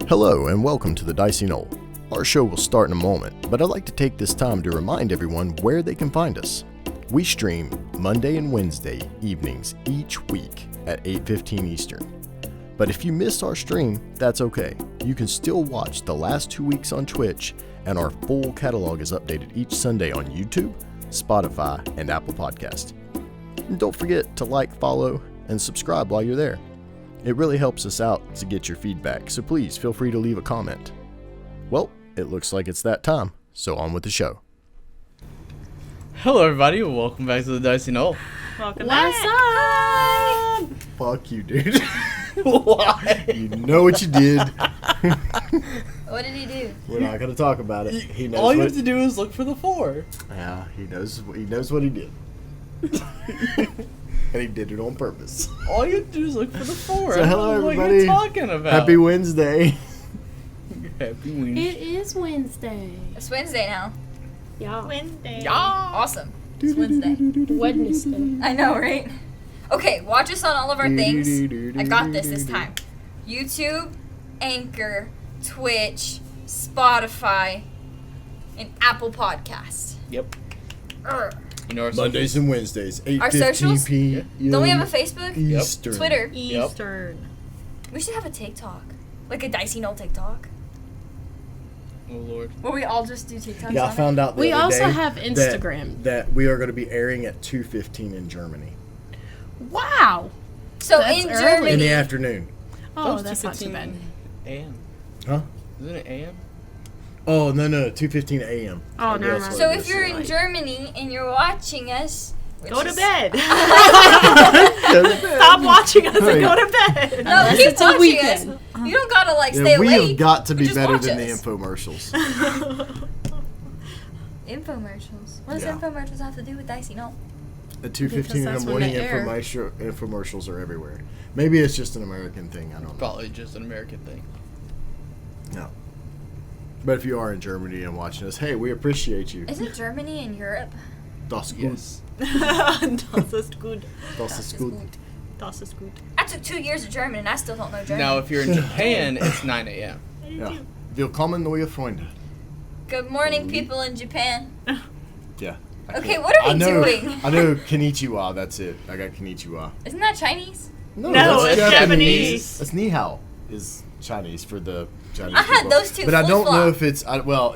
Hello and welcome to the Dicey Knoll. Our show will start in a moment, but I'd like to take this time to remind everyone where they can find us. We stream Monday and Wednesday evenings each week at 8:15 Eastern. But if you missed our stream, that's okay. You can still watch the last 2 weeks on Twitch, and our full catalog is updated each Sunday on YouTube, Spotify, and Apple Podcasts. And don't forget to like, follow, and subscribe while you're there. It really helps us out to get your feedback, so please feel free to leave a comment. Well, it looks like it's that time, so on with the show. Hello everybody, welcome back to the Dicey Knoll. Welcome What's back. up? Fuck you, dude. Why? You know what you did. What did he do? We're not going to talk about it. He knows All you what... have to do is look for the 4. Yeah, he knows what he did. And he did it on purpose. All you have to do is look for the 4. So hello I don't know everybody. what you're talking about. Happy Wednesday. Happy Wednesday. It is Wednesday. It's Wednesday now. Yeah. Wednesday. Yeah. Awesome. It's Wednesday. Wednesday. I know, right? Okay, watch us on all of our things. I got this time. YouTube, Anchor, Twitch, Spotify, and Apple Podcasts. Yep. Urgh. You know our Mondays socials? and Wednesdays, Our socials? 8:15 p.m. Don't we have a Facebook? Eastern. Twitter. Eastern. We should have a TikTok. Like a Dicey Knoll TikTok. Oh Lord. Where we all just do TikToks Yeah, I on found out the We other also day have Instagram. that we are going to be airing at 2:15 in Germany. Wow. it. So That's in early. Germany. In the afternoon. Oh, That was that's not too 2:15 bad. a.m. Huh? Isn't it a.m.? Oh, no, 2:15 a.m. Oh, Maybe no, that's no. what So it if is. you're in Germany and you're watching us, Go to is- bed. Stop watching us and go to bed. No, Unless keep it's a watching weekend. us. You don't gotta like Yeah, stay we awake. have got to be Just better watch than the us. infomercials. Infomercials. What does Yeah. infomercials have to do with Dicey? No. At 2:15 Because in that's the when morning, they air. infomercials are everywhere. Maybe it's just an American thing. I don't know. Probably just an American thing. No. But if you are in Germany and watching us, hey, we appreciate you. Isn't Germany in Europe? Das gut. Yes. Das ist gut. Das ist gut. Das ist gut. I took 2 years of German and I still don't know German. Now if you're in Japan, it's 9 a.m. Ja. Willkommen, neue Freunde. Good morning, people in Japan. Yeah. Okay, what are we doing? I know konnichiwa, that's it. I got konnichiwa. Isn't that Chinese? No, that's it's Japanese. That's ni hao is Chinese for the Chinese I had people. those two But I don't know flip-flop. if it's,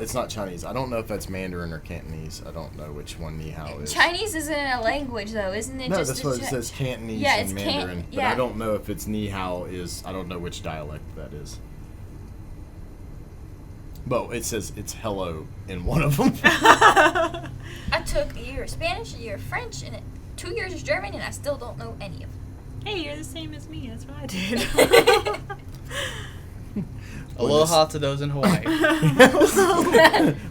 it's not Chinese. I don't know if that's Mandarin or Cantonese. I don't know which one ni hao is. Chinese isn't a language, though, isn't it? No, just that's what it says, Cantonese Yeah, and it's Mandarin. But yeah. I don't know if it's ni hao is, I don't know which dialect that is. But it says it's hello in one of them. I took a year of Spanish, a year of French, and 2 years of German, and I still don't know any of them. Hey, you're the same as me. That's what I did. Aloha to those in Hawaii.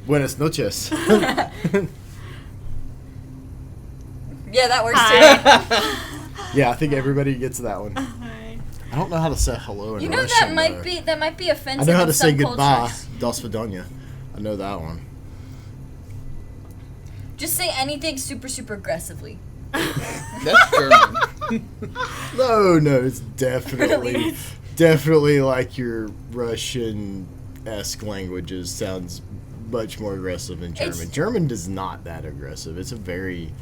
Buenas noches. Yeah, that works too. Yeah, I think everybody gets that one. Hi. I don't know how to say hello in You know Russian. that might be I offensive. know how in to say some goodbye. cultures. Das Vidanya. I know that one. Just say anything super, super aggressively. That's German. No, it's definitely like your Russian-esque languages sounds much more aggressive than German. It's- German is not that aggressive. It's a very...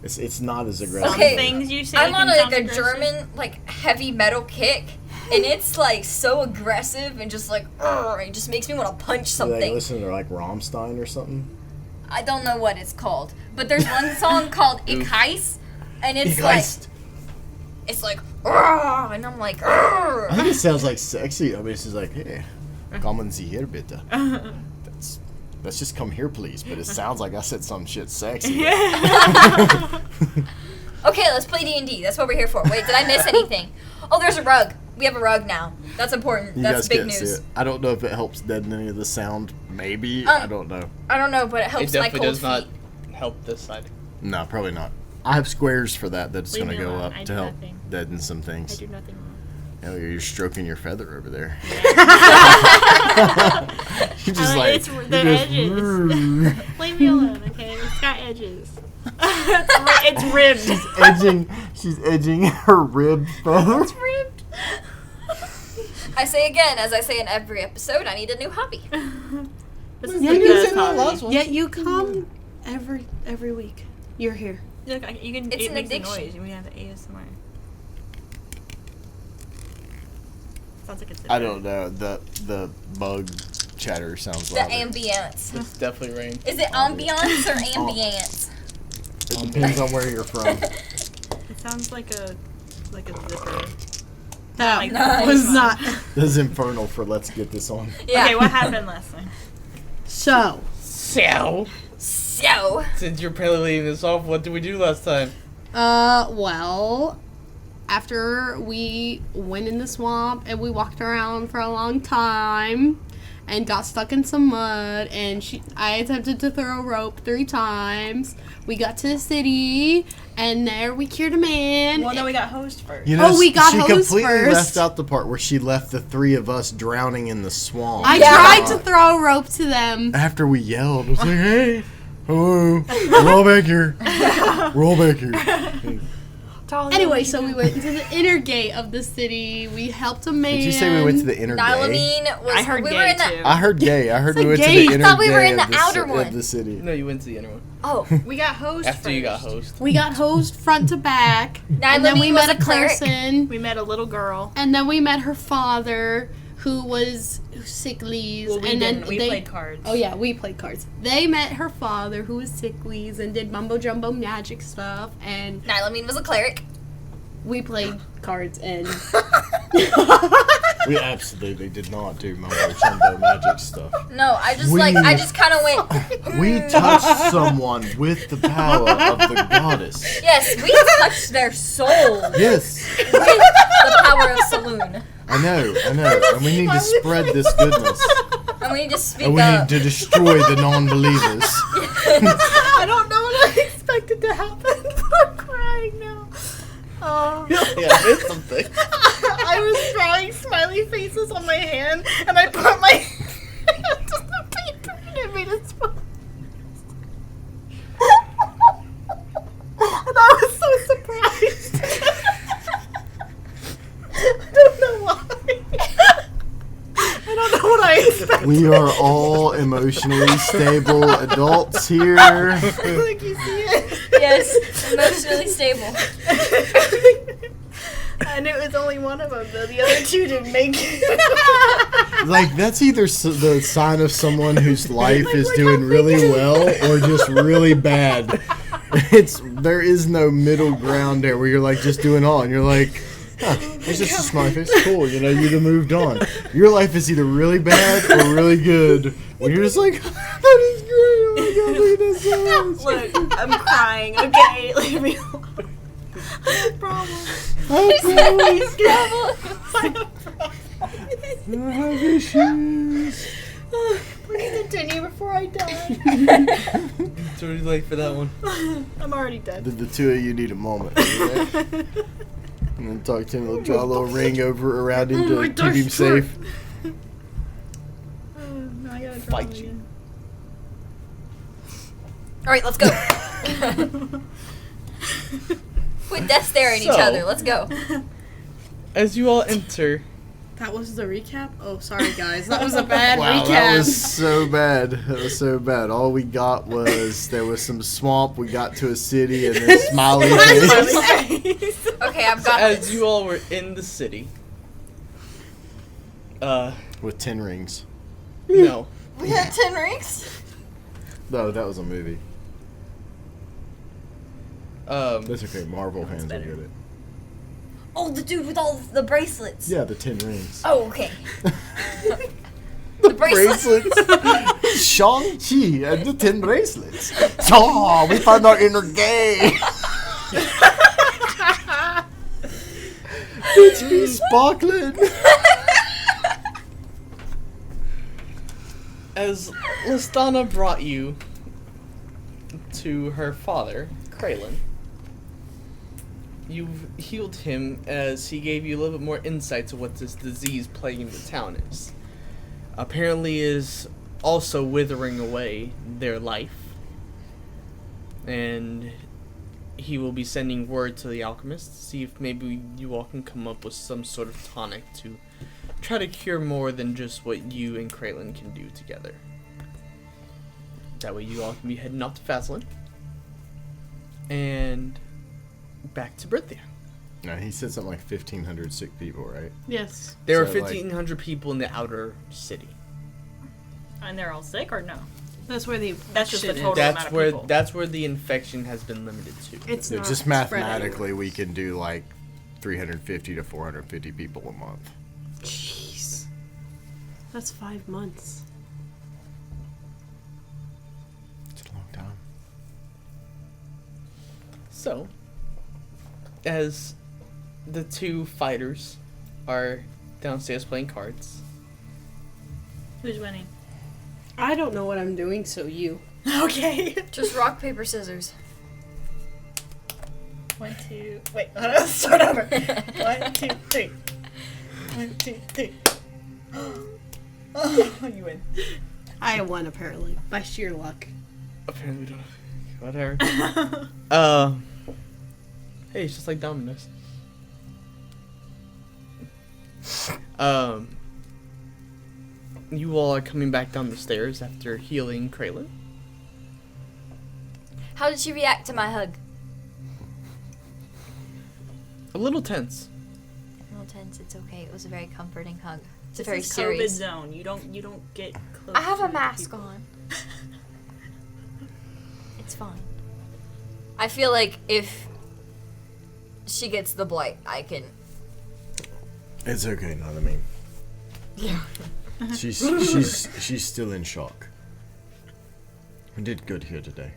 It's not as aggressive. Okay, things you say I'm on can like sound a aggressive. German like heavy metal kick, and it's like so aggressive and just like it just makes me want to punch Like, something. listen to like Rammstein or something. I don't know what it's called, but there's one song called Ich heiß, and it's Ich like heißt. it's like and I'm like I think it sounds like sexy. I mean, it's just like, hey, kommen Sie hier bitte. Let's just come here, please. But it sounds like I said some shit sexy. Okay, let's play D&D. That's what we're here for. Wait, did I miss anything? Oh, there's a rug. We have a rug now. That's important. You That's guys big can't see news. it. I don't know if it helps deaden any of the sound. Maybe. I don't know. I don't know, but it It helps my definitely cold does not feet. help this side. No, probably not. I have squares for that. That's Leave going to me go alone. up I to do help nothing. deaden some I things. do nothing wrong. Oh, you're stroking your feather over there. You're just like... It's the you're just- edges. Leave me alone, okay? It's got edges. It's ribbed. She's edging her rib feather. It's ribbed. I say again, as I say in every episode, I need a new hobby. This is Yeah, the you best said that last hobby. one. Yet you come every week. You're here. Look, you can. It's It an makes a addiction. noise. We have ASMR. Sounds like it's. I don't know. The bug chatter sounds The louder. ambience. It's definitely rain. Is it ambiance or ambience? It depends on where you're from. It sounds like a zipper. That Nice. was not. This is infernal for let's get this on. Yeah. Okay, what happened last time? So, So, So, since you're apparently leading this off, what did we do last time? well, after we went in the swamp and we walked around for a long time and got stuck in some mud and I attempted to throw a rope 3 times. We got to the city and there we cured a man. Well, no, we got host first. You know, Oh, we got she hosed completely first. left out the part where she left the 3 of us drowning in the swamp. I Yeah. tried to throw a rope to them. After we yelled, I was like, "Hey, hello, we're all back here. We're all back here." Anyway, so we went into the inner gate of the city. We helped a man. Did you say we went to the inner gay? Nylamine was. I heard we gay were in the. too. I heard gay. I heard we went to gay. the inner Thought we were gay in of the outer one. of the city. No, you went to the inner one. Oh, We got host After first. you got host. We got hosed front to back. And then we Nylamine met was a a cleric. person. We met a little girl. And then we met her father, who was sicklies. Well, we and didn't. then We they, played cards. Oh yeah, we played cards. They met her father, who was sicklies, and did mumbo jumbo magic stuff. And Nylamine was a cleric. we played cards and We absolutely did not do mumbo jumbo magic stuff. No, I just We- I just kind of went. We touched someone with the power of the goddess. Yes, we touched their soul Yes, with the power of Saloon, I know, and we need to spread this goodness, and we need to speak and we up. need to destroy the non-believers. I don't know what I expected to happen. I'm crying now. Oh. Yeah, it's something. I was drawing smiley faces on my hand, and I put my hand on the paper, and it made a smile. And I was so surprised. I don't know why. I don't know what I expected. We are all emotionally stable adults here. Like, you see it? Yes, emotionally stable. And it was only one of them, though. The other 2 didn't make it. Like, that's either the sign of someone whose life is doing really well or just really bad. There is no middle ground there where you're like just doing all, and you're like, huh, it's just a smiley face. Cool, you know, you'd have moved on. Your life is either really bad or really good. When you're just like, that is great. Oh my god, look at this so much. Look, I'm crying, okay? Leave me alone. I have problems. I have issues. Please continue before I die. It's already late for that one. I'm already dead. The 2 of you need a moment. Okay? And then talk to him, we'll draw a little ring around him to keep him safe. Now I gotta draw Fight them you. again. All right, let's go. Quit death staring at each So- other. Let's go. As you all enter, that was the recap. Oh, sorry guys, that was a bad Wow, recap. that was so bad. That was so bad. All we got was there was some swamp. We got to a city and then smiley face. Okay, I've got as this. you all were in the city, With 10 rings. no, We had 10 rings. No, that was a movie. That's okay. Marvel fans will get it. Oh, the dude with all the bracelets. Yeah, the 10 rings. Oh, okay. The bracelets. Shang-Chi and the 10 bracelets. Oh, we found our inner gay. Bitch be sparkling. as Listana brought you to her father, Kraylin, you've healed him as he gave you a little bit more insight to what this disease plaguing the town is. Apparently is also withering away their life. And he will be sending word to the alchemist to see if maybe you all can come up with some sort of tonic to try to cure more than just what you and Kraylin can do together. That way you all can be heading off to Faslin. And back to Brithia. No, he said something like 1,500 sick people, right? Yes. There are So, like- 1,500 people in the outer city. And they're all sick, or no? That's where the That's just the shit is. total amount of people. That's where the infection has been limited to. It's So not just spread mathematically, anywhere. we can do like 350 to 450 people a month. Jeez. That's 5 months. It's a long time. So, as the two fighters are downstairs playing cards, Who's winning? I don't know what I'm doing, so you. Okay. Just rock, paper, scissors. 1, 2. Wait, let's start over. 1, 2, 3. 1, 2, 3. Oh, you win. I won, apparently, by sheer luck. apparently we don't. Whatever. Hey, it's just like Domino's. You all are coming back down the stairs after healing Kraylin. How did she react to my hug? A little tense. No tense, it's okay. It was a very comforting hug. It's a This very is serious. COVID zone. You don't get close. I have to a mask people. on. It's fine. I feel like if she gets the blight, I can. It's okay, Nylamine. Yeah. She's still in shock. We did good here today.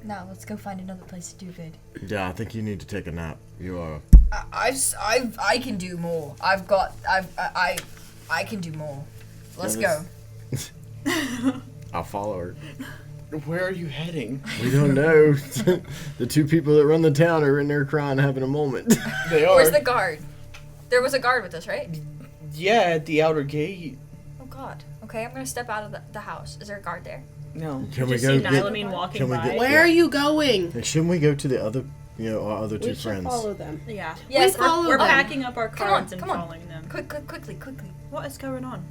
Now let's go find another place to do good. Yeah, I think you need to take a nap. You are. I can do more. I can do more. Let's Yeah, go. I'll follow her. Where are you heading? We don't know. The two people that run the town are in there crying, having a moment. They are. Where's the guard? There was a guard with us, right? Yeah, at the outer gate. Oh God. Okay, I'm gonna step out of the house. Is there a guard there? No. Can Did we you go see get? Nylamine walking can we by? get- Where are you going? Like, shouldn't we go to the other, our other two We should friends? follow them. Yeah. Yes, follow We're them. packing up our Come on, cards and come on. following them. Quickly. What is going on?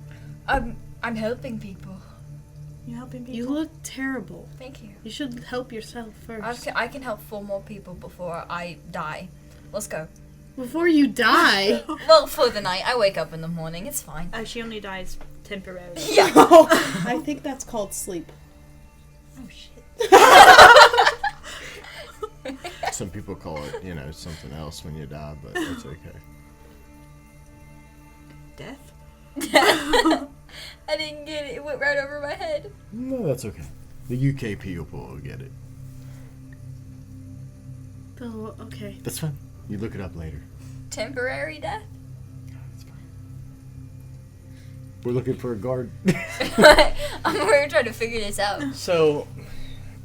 I'm helping people. You helping people? You look terrible. Thank you. You should help yourself first. I can help 4 more people before I die. Let's go. Before you die. Well, for the night. I wake up in the morning. It's fine. She only dies temporarily. Yeah. I think that's called sleep. Oh shit. Some people call it, something else when you die, but it's okay. Death? I didn't get it. It went right over my head. No, that's okay. The UK people will get it. Oh, okay. That's fine. You look it up later. Temporary death? It's fine. We're looking for a guard. We're trying to figure this out. So,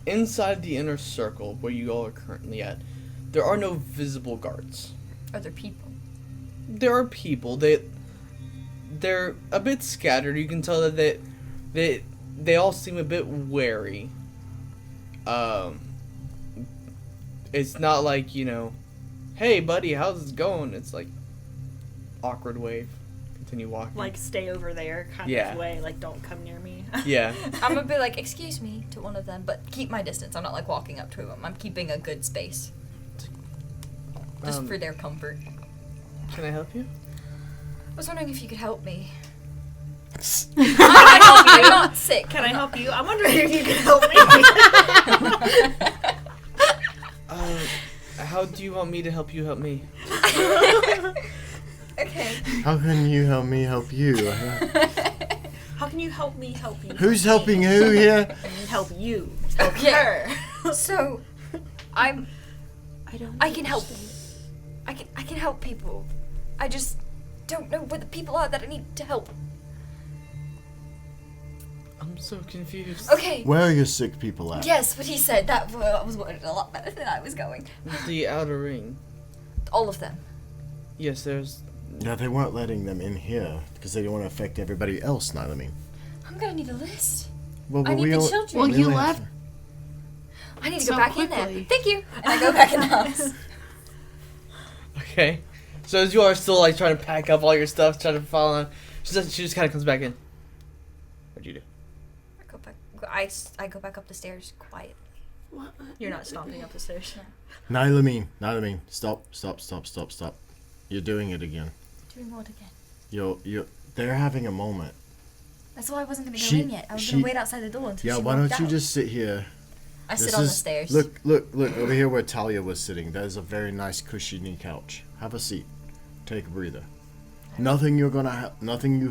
inside the inner circle where you all are currently at, there are no visible guards. Are there people? There are people. They're a bit scattered. You can tell that they all seem a bit wary. It's not like, hey buddy, how's it going? It's like awkward wave. Continue walking. Like stay over there kind Yeah. of way. Like don't come near me. Yeah. I'm gonna be like, excuse me, to one of them, but keep my distance. I'm not like walking up to them. I'm keeping a good space. Just for their comfort. Can I help you? I was wondering if you could help me. I'm not sick. Can I help you? I'm wondering if you can help me. How do you want me to help you help me? Okay. How can you help me help you? How can you help me help you? Who's helping who here? Help you. Okay. So, I don't. can help. I can help people. I just don't know where the people are that I need to help. I'm so confused. Okay. Where are your sick people at? Yes, what he said. That was worded a lot better than I was going. The outer ring. All of them. Yes, there's. No, they weren't letting them in here because they didn't want to affect everybody else, Nylamine. I'm gonna need a list. Well, I need the children. Well, we you only have- left. I need to so go back in quickly. there. Thank you. And I go back in the house. Okay. So as you are still like trying to pack up all your stuff, trying to follow, she just kind of comes back in. What'd you do? I go back up the stairs quietly. What? You're not stomping up the stairs. Nylamine, stop. You're doing it again. Doing what again? They're having a moment. That's why I wasn't gonna go in yet. I was gonna wait outside the door until she why walked don't you out. just sit here? I sit on the stairs. Look over here where Talliah was sitting. That is a very nice cushiony couch. Have a seat. Take a breather. Nothing you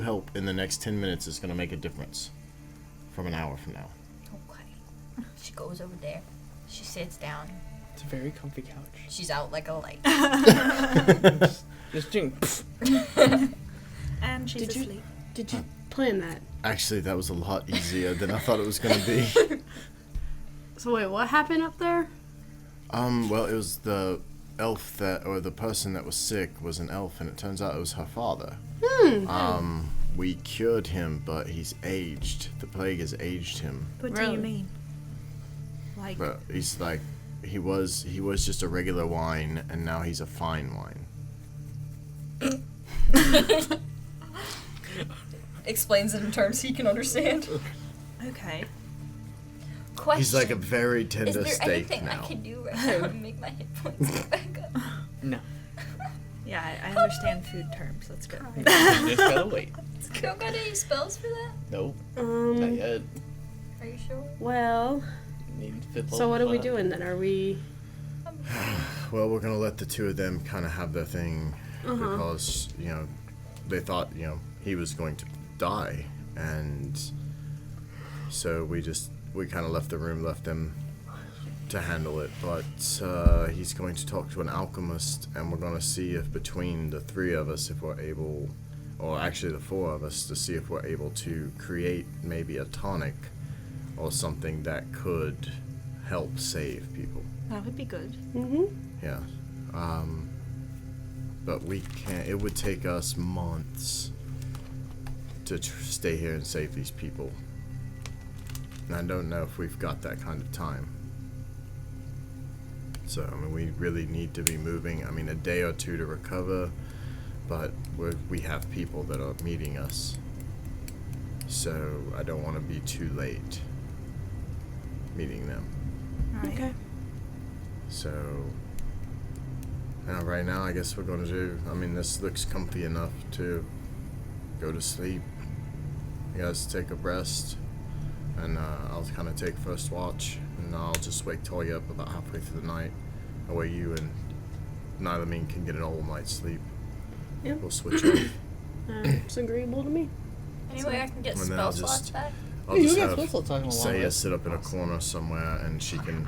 help in the next 10 minutes is gonna make a difference. From an hour from now. Okay. She goes over there. She sits down. It's a very comfy couch. She's out like a light. Just doing. And she's asleep. Did you plan that? Actually, that was a lot easier than I thought it was gonna be. So wait, what happened up there? Well, it was the elf or the person that was sick was an elf, and it turns out it was her father. We cured him, but he's aged. The plague has aged him. What do you mean? Like, But he's like, he was just a regular wine, and now he's a fine wine. Explains it in terms he can understand. okay. Question. He's like a very tender Is there steak anything now. I can do right now to make my hit points go back up? No. Yeah, I understand food terms. Let's go. You just gotta wait. You don't got any spells for that? Nope. Not yet. Are you sure? Well, Need fifth so what are we level. doing then? Are we... Well, we're gonna let the two of them kind of have their thing because they thought he was going to die, and so we kind of left the room, left them to handle it. But he's going to talk to an alchemist, and we're gonna see if between the three of us, if we're able, or actually the four of us, to see if we're able to create maybe a tonic or something that could help save people. That would be good. Yeah. But we can't. It would take us months to stay here and save these people. And I don't know if we've got that kind of time. So, I mean, we really need to be moving. I mean, a day or two to recover, but we have people that are meeting us. So, I don't want to be too late meeting them. All right. Okay. So, right now, I guess we're going to do, I mean, this looks comfy enough to go to sleep. You guys take a rest, and I'll kind of take first watch, and I'll just wake Talliah up about halfway through the night. That way you and Nylamine can get an all night's sleep. Yep. We'll switch off. It's agreeable to me. Anyway, I can get And then spell I'll slots just- back. I'll just You guys have supposed to talk along Saya with- sit up in a corner somewhere, and she can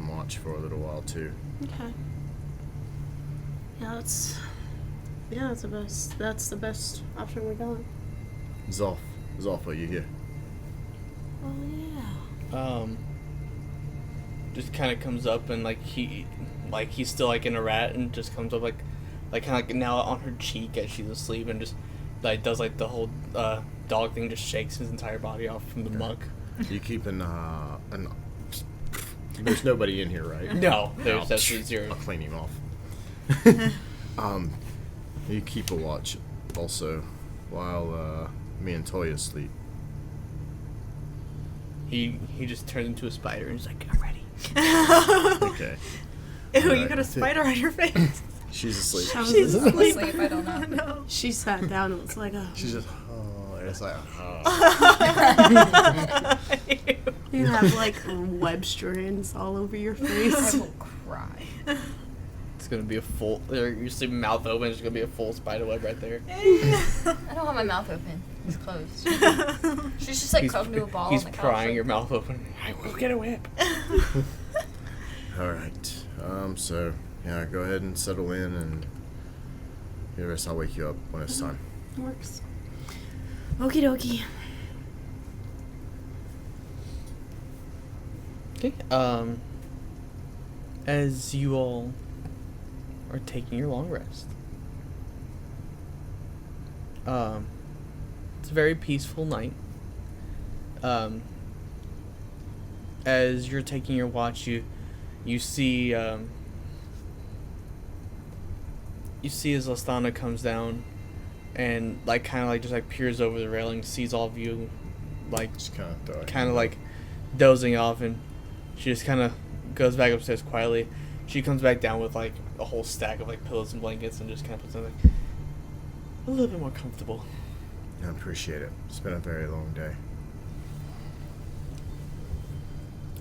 watch for a little while too. Okay. Yeah, that's the best option we got. Zoff, are you here? Oh yeah. Just kind of comes up and he's still like in a rat and just comes up like kind of like now on her cheek as she's asleep and just like does like the whole dog thing, just shakes his entire body off from the muck. You keep an there's nobody in here, right? No, there's No. absolutely zero. I'll clean him off. You keep a watch also while me and Toya sleep. He just turns into a spider and he's like, I'm ready. Okay. Ew, you Alright. got a spider on your face. She's asleep. She's asleep. Sleep, I don't know. No. She sat down and was like, oh. She's just and it's like You have like web strands all over your face. I will cry. It's gonna be a full. You're sleeping mouth open. It's gonna be a full spider web right there. I don't have my mouth open. It's closed. She's just like curled into a ball He's on the couch. prying your mouth open. I will get a whip. all right. So yeah, go ahead and settle in, and the rest I'll wake you up when it's time. Works. Okie dokie. Okay. As you all are taking your long rest, it's a very peaceful night. As you're taking your watch, you see you see as Lastana comes down and like kind of like just like peers over the railing, sees all of you like Just kind kind of like dozing off, and she just kind of goes back upstairs quietly. She comes back down with like a whole stack of like pillows and blankets and just kind of puts them like a little bit more comfortable. I appreciate it. It's been a very long day.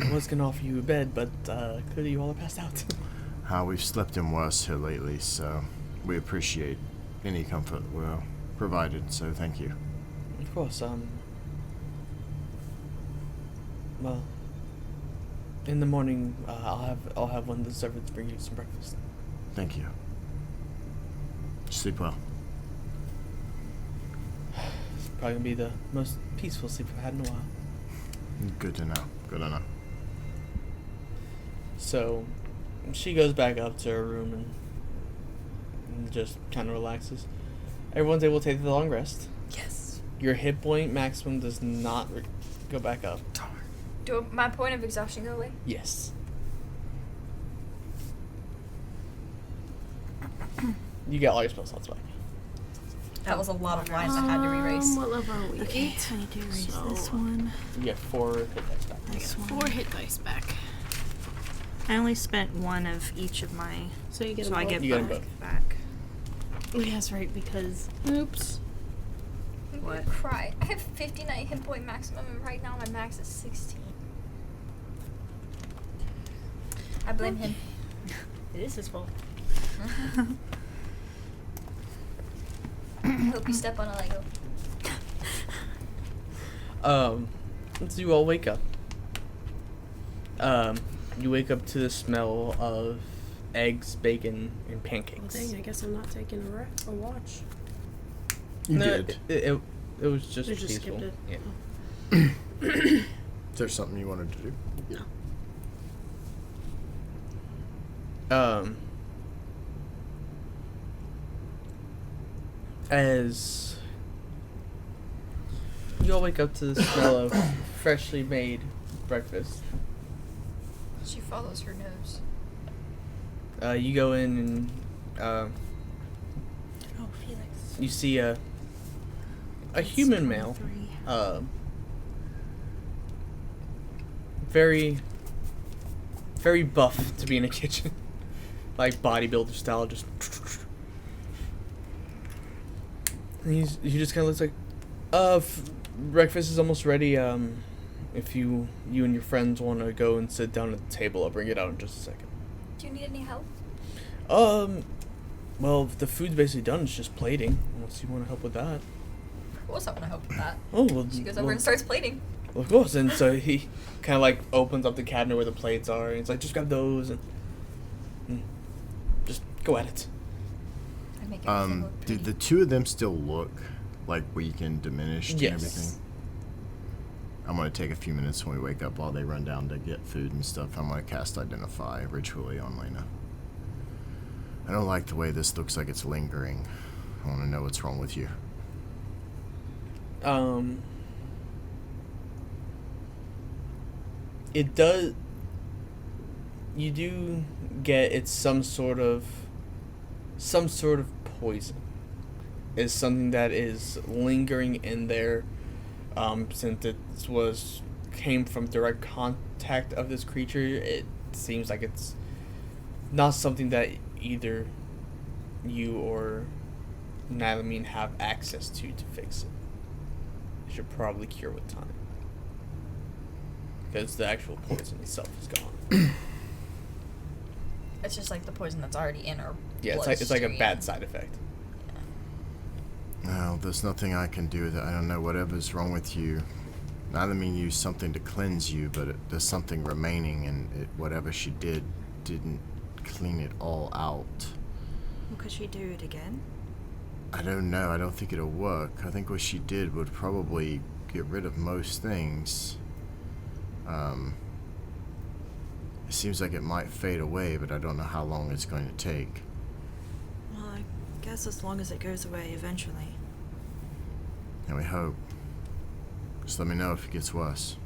I was gonna offer you a bed, but clearly you all are passed out. We've slept in worse here lately, so we appreciate any comfort we're provided, so thank you. Of course, well, in the morning, I'll have one of the servants bring you some breakfast. Thank you. Sleep well. It's probably gonna be the most peaceful sleep I've had in a while. Good to know. Good to know. So, she goes back up to her room and just kind of relaxes. Everyone's able to take the long rest. Yes. Your hit point maximum does not go back up. Do my point of exhaustion go away? Yes. You get all your spell slots back. That was a lot of lines I had to erase. What level are we? Okay, 8. I need to erase So- this one. You get 4 hit dice back. This one. 4 hit dice back. I only spent one of each of my, So you get so them I both. get You get 'em both both. back. Oh, yes, right, because... Oops. I'm gonna What? cry. I have 59 hit point maximum, and right now my max is 16. I blame him. It is his fault. I hope you step on a Lego. So you all wake up. You wake up to the smell of eggs, bacon, and Well, pancakes. dang, I guess I'm not taking a watch. You No, did. It was just They just peaceful. skipped it. Yeah. Is there something you wanted to do? No. As you all wake up to the smell of freshly made breakfast, She follows her nose. you go in and Oh, Felix. you see a human male, 23. very very buff to be in a kitchen, like bodybuilder style, just. And he just kind of looks like, breakfast is almost ready. If you and your friends want to go and sit down at the table, I'll bring it out in just a second. Do you need any help? Well, the food's basically done. It's just plating. Unless you want to help with that. Of course I want to help with that. Oh, well. She goes over and starts plating. Of course. And so he kind of like opens up the cabinet where the plates are, and he's like, just grab those and just go at it. I make everything look Do pretty. the two of them still look like weak and diminished Yes. and everything? I'm gonna take a few minutes when we wake up while they run down to get food and stuff. I'm gonna cast Identify ritually on Laena. I don't like the way this looks like it's lingering. I want to know what's wrong with you. It does. You do get it's some sort of poison. Is something that is lingering in there, since it came from direct contact of this creature. It seems like it's not something that either you or Nylamine have access to fix it. It should probably cure with time. Because the actual poison itself is gone. It's just like the poison that's already in her Yeah, it's like a bloodstream. bad side effect. No, there's nothing I can do. That I don't know whatever's wrong with you. Nylamine used something to cleanse you, but there's something remaining, and whatever she did didn't clean it all out. Well, could she do it again? I don't know. I don't think it'll work. I think what she did would probably get rid of most things. It seems like it might fade away, but I don't know how long it's going to take. Well, I guess as long as it goes away eventually. And we hope. Just let me know if it gets worse.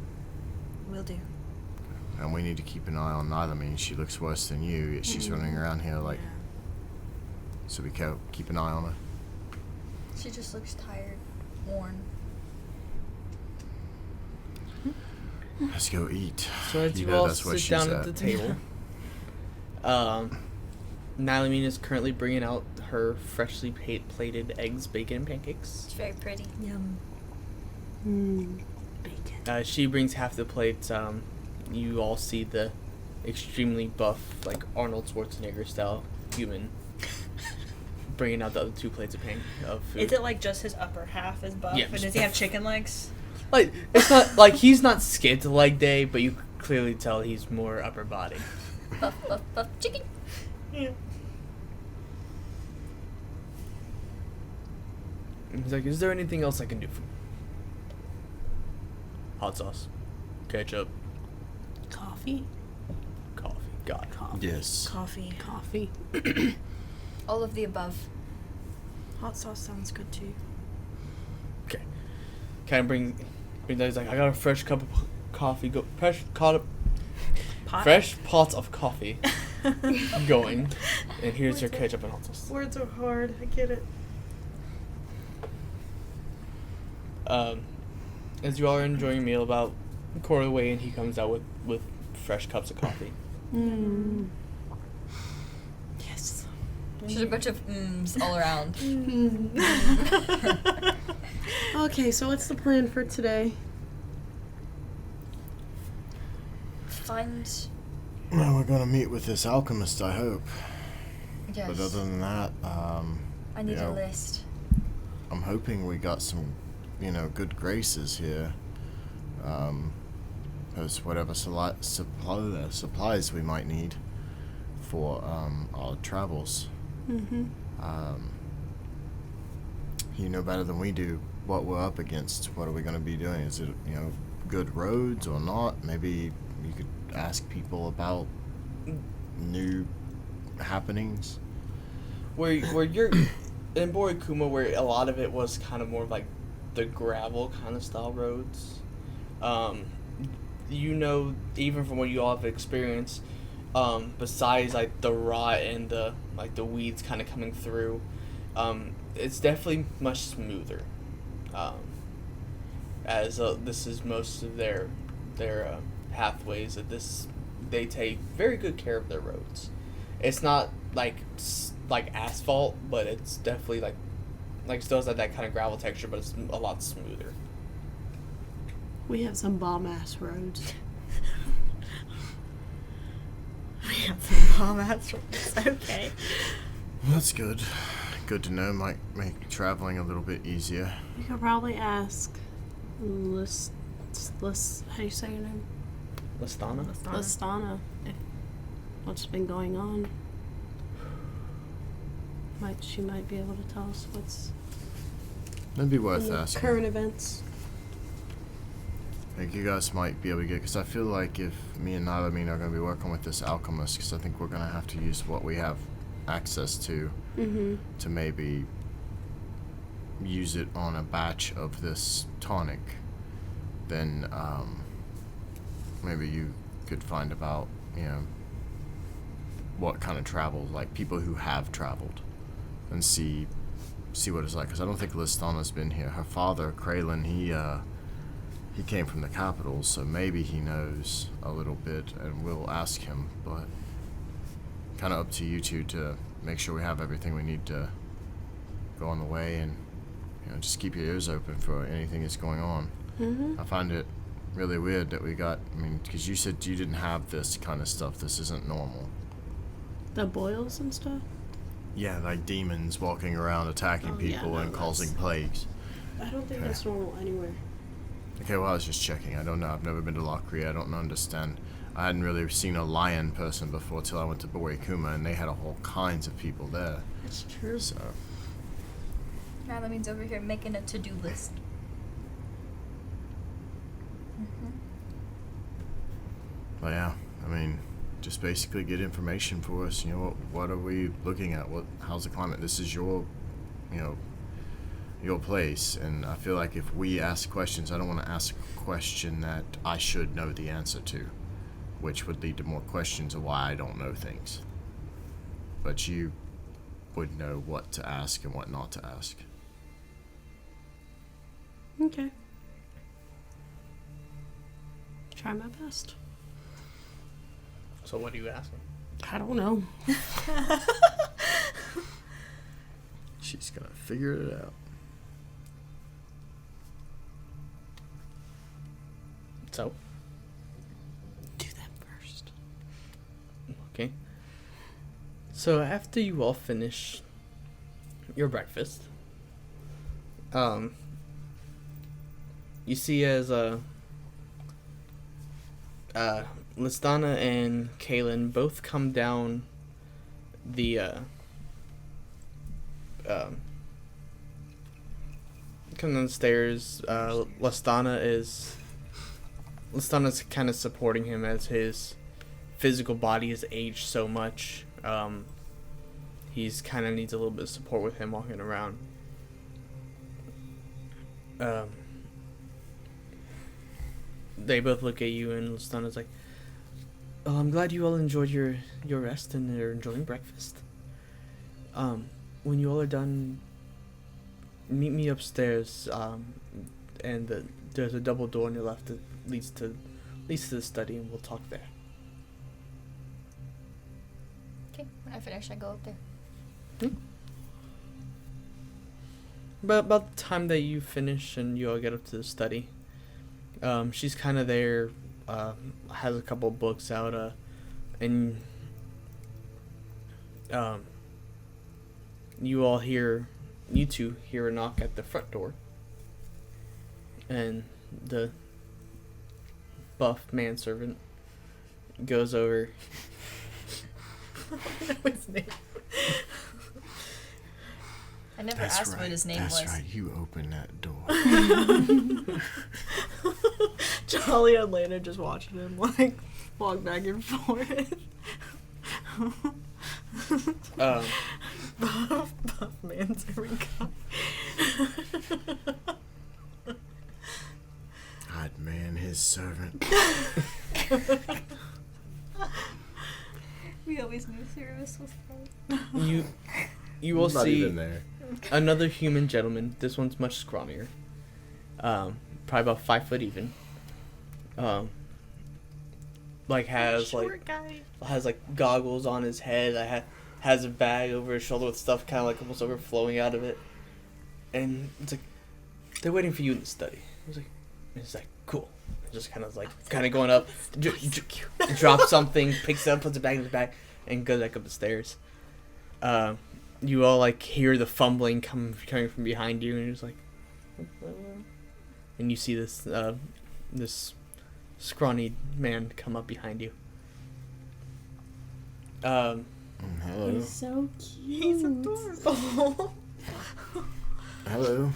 Will do. And we need to keep an eye on Nylamine. She looks worse than you, yet she's running around here like... Yeah. so we keep an eye on her. She just looks tired, worn. Let's go eat. So as you know all that's what sit she's down at. at the table, Nylamine is currently bringing out her freshly plated eggs, bacon, and pancakes. It's very pretty. Yum. Bacon. She brings half the plate. You all see the extremely buff, like Arnold Schwarzenegger style human bringing out the other 2 plates of food. Is it like just his upper half is buff? Yeah. Or does he have chicken legs? Like, it's not like he's not skid to leg day, but you clearly tell he's more upper body. Buff, buff, buff, chicken. Yeah. He's like, is there anything else I can do for you? Hot sauce, ketchup, Coffee. coffee. Got it. Coffee. Yes. Coffee. Coffee. All of the above. Hot sauce sounds good too. Okay. Kind of bring that. He's like, I got a fresh cup of coffee. Fresh pots of coffee going. And here's your ketchup and hot sauce. Words are hard. I get it. As you all are enjoying your meal, about a quarter of the way in, he comes out with fresh cups of coffee. Yes. There's a bunch of all around. Okay, so what's the plan for today? Find. Well, we're gonna meet with this alchemist, I hope. Yes. But other than that, I need you know, a list. I'm hoping we got some, good graces here. As whatever supplies we might need for our travels. You know better than we do what we're up against. What are we going to be doing? Is it, good roads or not? Maybe you could ask people about new happenings. Where you're in Borikuma, where a lot of it was kind of more like the gravel kind of style roads. Even from what you all have experienced, besides like the rot and the weeds kind of coming through, it's definitely much smoother. As this is most of their pathways, they take very good care of their roads. It's not like asphalt, but it's definitely like still has that kind of gravel texture, but it's a lot smoother. We have some bomb-ass roads. We have some bomb-ass roads. Okay. That's good. Good to know. Might make traveling a little bit easier. You could probably ask how do you say your name? Listana? Listana. What's been going on? She might be able to tell us what's That'd be worth in the asking. current events. I think you guys might be able to get, because I feel like if me and Nylamine are going to be working with this alchemist, because I think we're going to have to use what we have access to to maybe use it on a batch of this tonic, then maybe you could find about, what kind of travel, like people who have traveled, and see what it's like. Because I don't think Listana's been here. Her father, Kraylin, he came from the capital, so maybe he knows a little bit, and we'll ask him, but kind of up to you two to make sure we have everything we need to go on the way, and just keep your ears open for anything that's going on. I find it really weird that because you said you didn't have this kind of stuff. This isn't normal. The boils and stuff? Yeah, like demons walking around attacking people and causing plagues. I don't think that's normal anywhere. Okay, well, I was just checking. I don't know. I've never been to Lockrie. I don't understand. I hadn't really seen a lion person before till I went to Borikuma, and they had all kinds of people there. That's true. So, Nylamine's over here making a to-do list. but yeah, just basically get information for us. What are we looking at? How's the climate? This is your place, and I feel like if we ask questions, I don't want to ask a question that I should know the answer to, which would lead to more questions of why I don't know things. But you would know what to ask and what not to ask. Okay. Try my best. So what are you asking? I don't know. She's gonna figure it out. So, Do that first. okay. So after you all finish your breakfast, you see as Listana and Kaylin both come down the come down the stairs. Listana's kind of supporting him as his physical body has aged so much. He's kind of needs a little bit of support with him walking around. They both look at you, and Listana's like, "Oh, I'm glad you all enjoyed your rest and are enjoying breakfast. When you all are done, meet me upstairs. And there's a double door on your left that leads to the study, and we'll talk there." Okay, when I finish, I go up there. But about the time that you finish and you all get up to the study, she's kind of there, has a couple of books out, and you two hear a knock at the front door, and the buff manservant goes over. His name. I never asked what his name was. That's right, you open that door. Talia and Laena just watching him like walk back and forth. Buff manservant guy. I'd man his servant. We always knew Seiravis was fun. You will Not see even there. another human gentleman. This one's much scrawnier. Probably about 5 foot even. Has goggles on his head. Has a bag over his shoulder with stuff kind of like almost overflowing out of it. And it's like, they're waiting for you in the study. It's like cool. Just kind of going up, drops something, picks it up, puts it back in his bag, and goes back up the stairs. You all hear the fumbling coming from behind you, and you're just like, and you see this scrawny man come up behind you. Hello. He's so cute. He's adorable. Hello.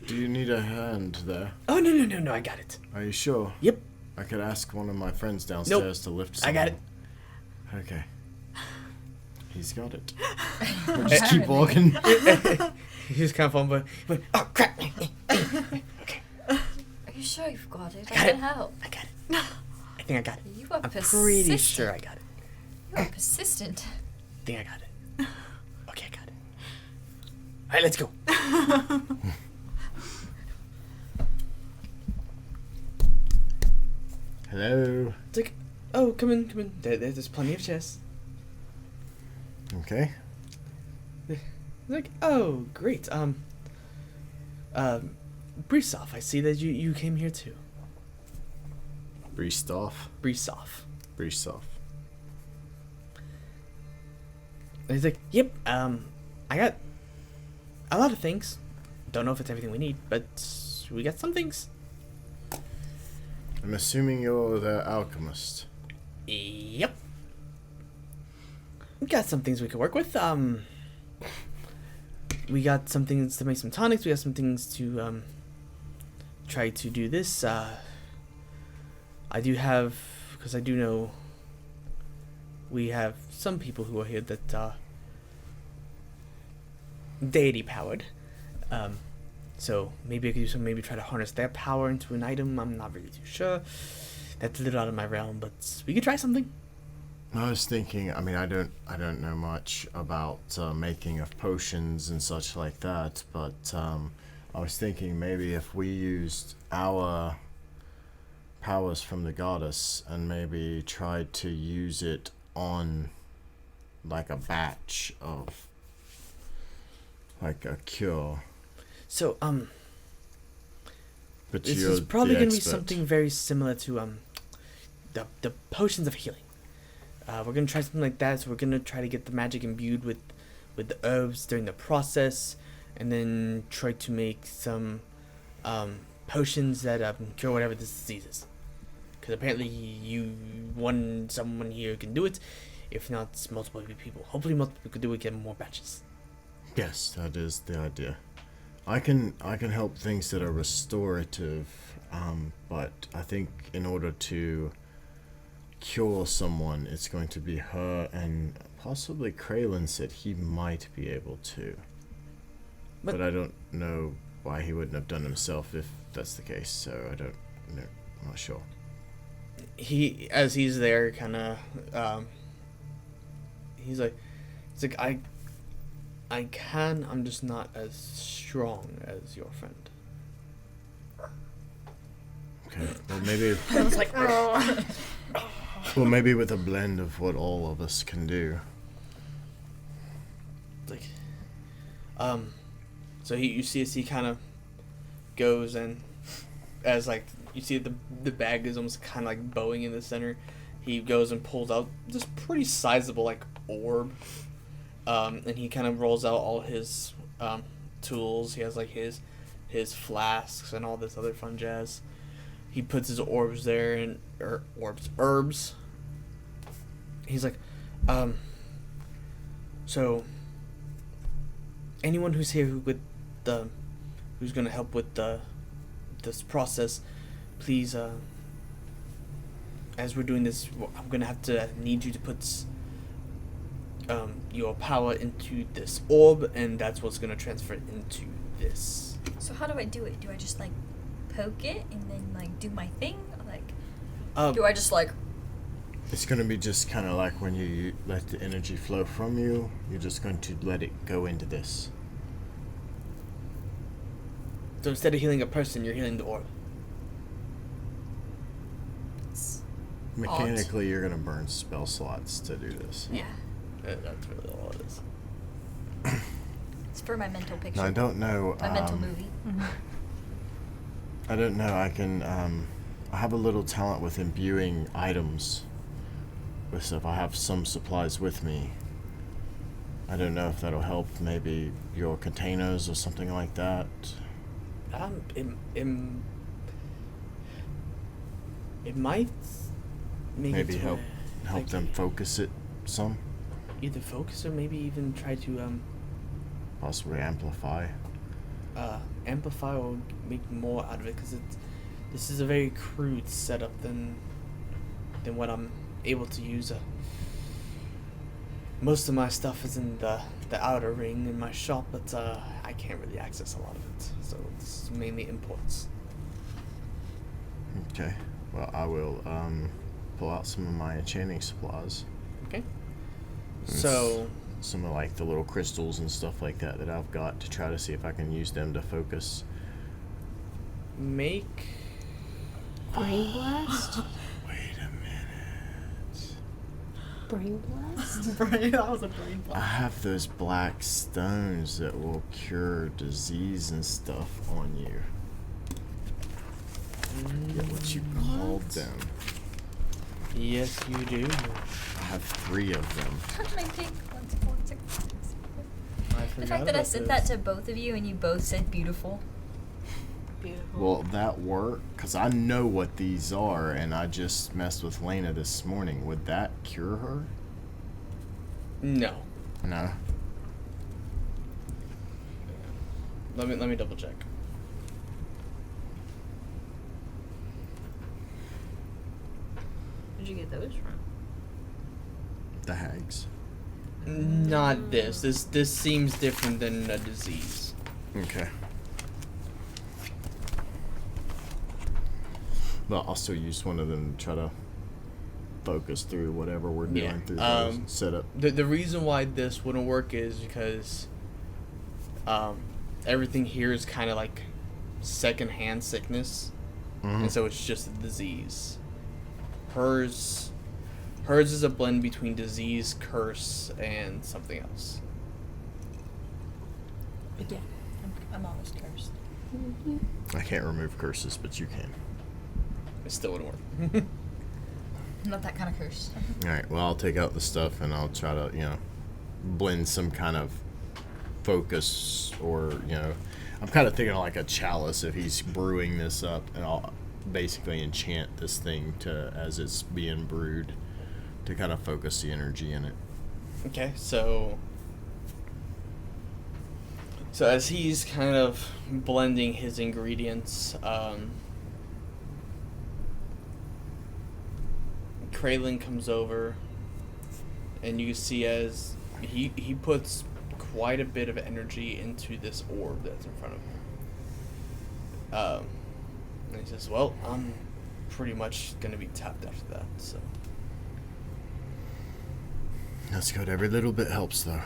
do you need a hand there? Oh no! I got it. Are you sure? Yep. I could ask one of my friends downstairs to lift something. I got it. Okay. He's got it. We'll just keep walking. He's kind of fumbling, but oh crap! Okay, Are you sure you've got it? I got can it. help. I got it. I think I got it. You are I'm persistent. pretty sure I got it. You are persistent. I think I got it. Okay, I got it. All right, let's go. Hello. It's like, oh, come in. There's plenty of chairs. Okay. It's like, oh, great. Brisov, I see that you came here too. Brisov. Brisov. And he's like, yep, I got a lot of things. Don't know if it's everything we need, but we got some things. I'm assuming you're the alchemist. Yep. We got some things we could work with. We got some things to make some tonics. We got some things to try to do this. I do have, because I do know we have some people who are here that deity powered. So maybe I could do some, maybe try to harness their power into an item. I'm not really too sure. That's a little out of my realm, but we could try something. I was thinking. I mean, I don't know much about making of potions and such like that, but I was thinking maybe if we used our powers from the goddess and maybe tried to use it on like a batch of like a cure. So, But this you're is probably the going to be expert. something very similar to the potions of healing. We're going to try something like that. So we're going to try to get the magic imbued with the herbs during the process, and then try to make some potions that cure whatever this disease is. Because apparently someone here can do it. If not, it's multiple people. Hopefully multiple people can do it, get more batches. Yes, that is the idea. I can help things that are restorative, but I think in order to cure someone, it's going to be her, and possibly Kraylin said he might be able to. But I don't know why he wouldn't have done himself if that's the case, so I don't know. I'm not sure. As he's there, kind of, he's like, I can, I'm just not as strong as your friend. Okay, well maybe, I was like, well maybe with a blend of what all of us can do. Like, so you see as he kind of goes, and as like you see the bag is almost kind of like bowing in the center, he goes and pulls out this pretty sizable like orb, and he kind of rolls out all his tools. He has like his flasks and all this other fun jazz. He puts his orbs there, and herbs. He's like, so anyone who's here who's gonna help with this process, please, as we're doing this, I'm gonna need you to put your power into this orb, and that's what's gonna transfer into this. So how do I do it? Do I just like poke it and then like do my thing? Or, like, Um, do I just like? It's going to be just kind of like when you let the energy flow from you, you're just going to let it go into this. So instead of healing a person, you're healing the orb. Mechanically, you're going to burn spell slots to do this. Yeah, That's really all it is. it's for my mental picture. Now, I don't know. My mental movie. I don't know. I can. I have a little talent with imbuing items with stuff. I have some supplies with me. I don't know if that'll help. Maybe your containers or something like that. It might make Maybe it to help where, like, them focus it some. either focus or maybe even try to Possibly amplify. amplify or make more out of it, because this is a very crude setup than what I'm able to use. Most of my stuff is in the outer ring in my shop, but I can't really access a lot of it, so it's mainly imports. Okay. Well, I will pull out some of my enchanting supplies. Okay. And So some of like the little crystals and stuff like that I've got to try to see if I can use them to focus. make Brain blast? Wait a minute. Brain blast? brain. That was a brain I blast. have those black stones that will cure disease and stuff on you. Get what you called them. Yes, you do. I have 3 of them. Can I take one second? I The forgot fact that I about sent this. that to both of you and you both said beautiful. Beautiful. Well, that work? Because I know what these are, and I just messed with Laena this morning. Would that cure her? No. No. Let me double check. Where'd you get those from? The hags. Not this. This seems different than a disease. Okay. Well, I'll still use one of them to try to focus through whatever we're doing Yeah, through the setup. The reason why this wouldn't work is because everything here is kind of like secondhand sickness, and so it's just a disease. Hers is a blend between disease, curse, and something else. Again, I'm always cursed. I can't remove curses, but you can. It still wouldn't work. Not that kind of curse. All right. Well, I'll take out the stuff and I'll try to, blend some kind of focus, or I'm kind of thinking like a chalice. If he's brewing this up, and I'll basically enchant this thing as it's being brewed to kind of focus the energy in it. Okay, so as he's kind of blending his ingredients, Kraylin comes over, and you see as he puts quite a bit of energy into this orb that's in front of him. And he says, well, I'm pretty much going to be tapped after that, so... That's good. Every little bit helps, though.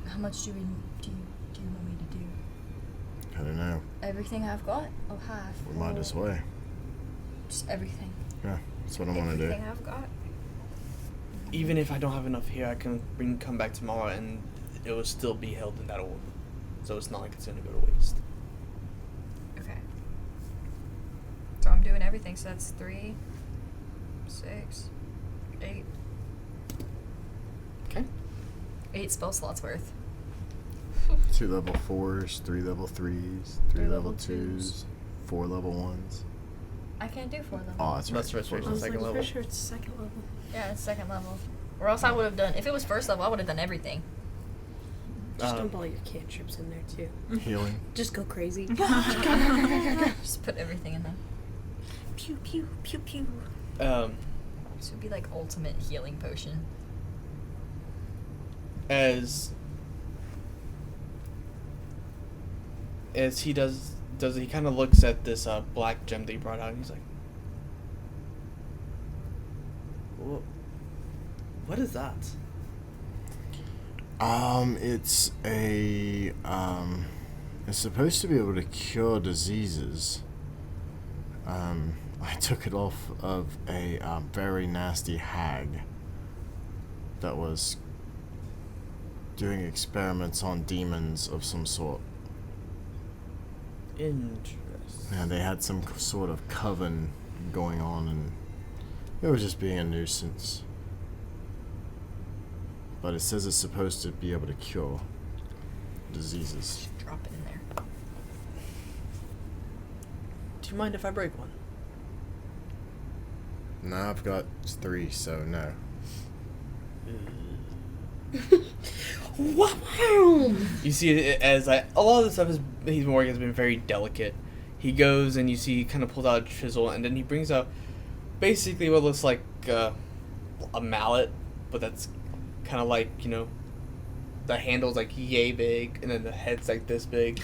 How much do you want me to do? I don't know. Everything I've got? Oh, half. We might as well. Just everything. Yeah, that's what I want to do. Everything I've got. Even if I don't have enough here, I can come back tomorrow and it will still be held in that orb. So it's not like it's going to go to waste. Okay. So I'm doing everything. So that's 3, 6, 8. Okay. 8 spell slots worth. 2 level 4s, 3 level 3s, 3 level 2s, 4 level 1s. I can't do 4 level. Oh, that's right. That's restoration I was second like, level. for sure it's second level. Yeah, it's 2nd level. Or else I would have done. If it was 1st level, I would have done everything. Just dump all your cantrips in there too. Healing. Just go crazy. Just put everything in there. Pew pew pew pew. This would be like ultimate healing potion. As he does he kind of looks at this black gem that he brought out, and he's like, what is that? It's it's supposed to be able to cure diseases. I took it off of a very nasty hag that was doing experiments on demons of some sort. Interesting. And they had some sort of coven going on, and it was just being a nuisance. But it says it's supposed to be able to cure diseases. Just drop it in there. Do you mind if I break one? No, I've got 3, so no. Wow! You see it as a lot of the stuff he's been working has been very delicate. He goes and you see he kind of pulls out a chisel, and then he brings out basically what looks like a mallet, but that's kind of like, the handle's like yay big, and then the head's like this big.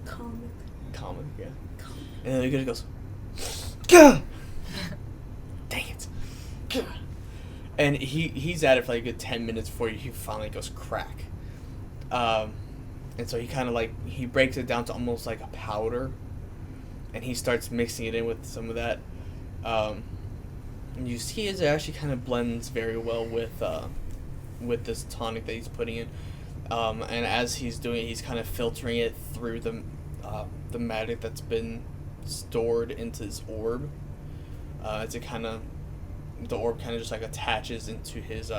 Common, yeah. And then he goes, Gah! Dang it. Gah! And he's at it for like a good 10 minutes before he finally goes crack. And so he kind of he breaks it down to almost like a powder, and he starts mixing it in with some of that. And you see it actually kind of blends very well with this tonic that he's putting in. And as he's doing it, he's kind of filtering it through the magic that's been stored into his orb. The orb kind of just attaches into his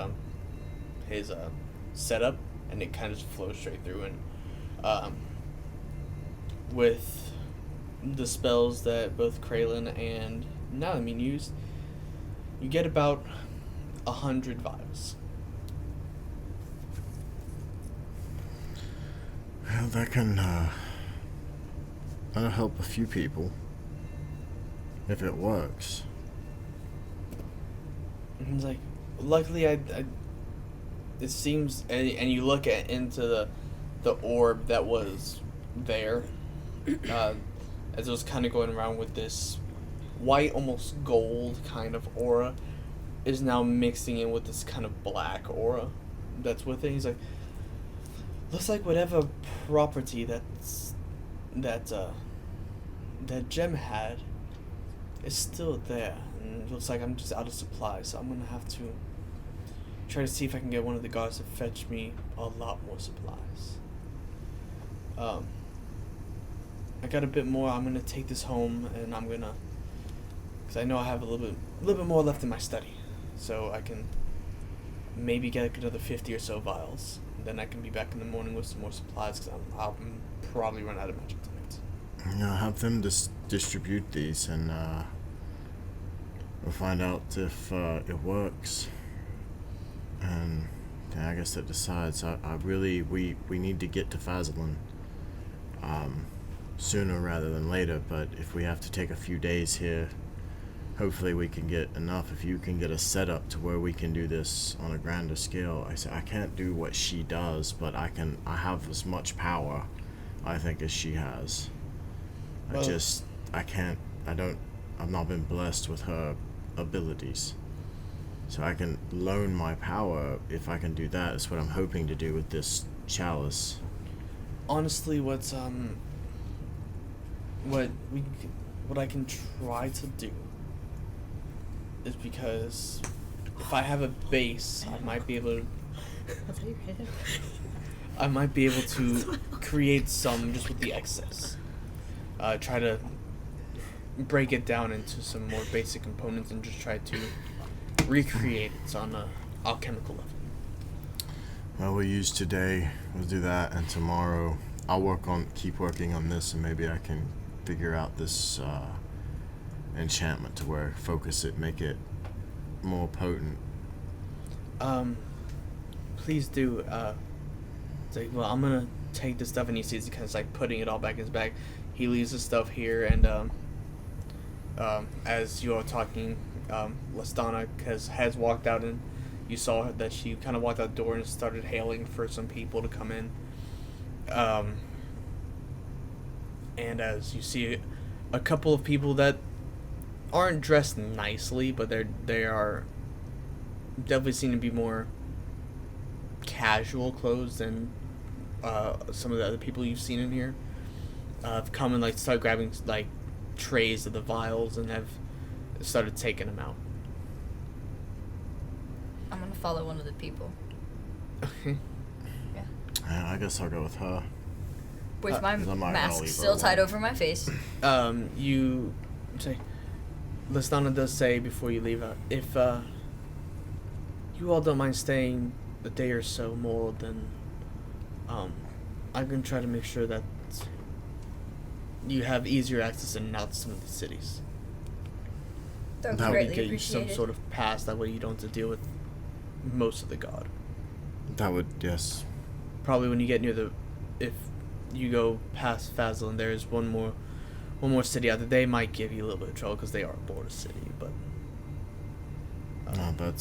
setup, and it kind of just flows straight through. And with the spells that both Kraylin and Nylamine use, you get about 100 vials. Well, that'll help a few people if it works. And he's like, luckily, it seems, and you look into the orb that was there, as it was kind of going around with this white, almost gold kind of aura is now mixing in with this kind of black aura that's with it. He's like, looks like whatever property that gem had is still there, and it looks like I'm just out of supplies, so I'm gonna have to try to see if I can get one of the guards to fetch me a lot more supplies. I got a bit more. I'm gonna take this home, and I'm gonna, because I know I have a little bit more left in my study, so I can maybe get another 50 or so vials. And then I can be back in the morning with some more supplies, because I'll probably run out of magic tonight. Yeah, have them distribute these, and we'll find out if it works. And yeah, I guess that decides. I really, we need to get to Fazlin sooner rather than later, but if we have to take a few days here, hopefully we can get enough. If you can get a setup to where we can do this on a grander scale. I can't do what she does, but I have as much power, I think, as she has. I've not been blessed with her abilities. So I can loan my power. If I can do that, is what I'm hoping to do with this chalice. Honestly, what I can try to do is, because if I have a base, I might be able to create some just with the excess. Try to break it down into some more basic components and just try to recreate it on a alchemical level. Well, we'll use today. We'll do that, and tomorrow I'll keep working on this, and maybe I can figure out this enchantment to where focus it, make it more potent. Please do. It's well, I'm gonna take this stuff, and he sees it kind of like putting it all back in his bag. He leaves the stuff here, and as you are talking, Lestana has walked out, and you saw that she kind of walked out the door and started hailing for some people to come in. And as you see a couple of people that aren't dressed nicely, but they are definitely seem to be more casual clothes than some of the other people you've seen in here, have come and start grabbing trays of the vials and have started taking them out. I'm gonna follow one of the people. Okay. Yeah, I guess I'll go with her. With my 'Cause I'm not gonna mask leave her still tied alone. over my face. You say, Lestana does say before you leave, if you all don't mind staying a day or so more, then I'm gonna try to make sure that you have easier access in and out to some of the cities. That would That would greatly Get you some appreciated. sort of pass, that way you don't have to deal with most of the guard. That would, yes. Probably when you get near if you go past Fazlin, there is one more city out there. They might give you a little bit of trouble because they are a border city, but No,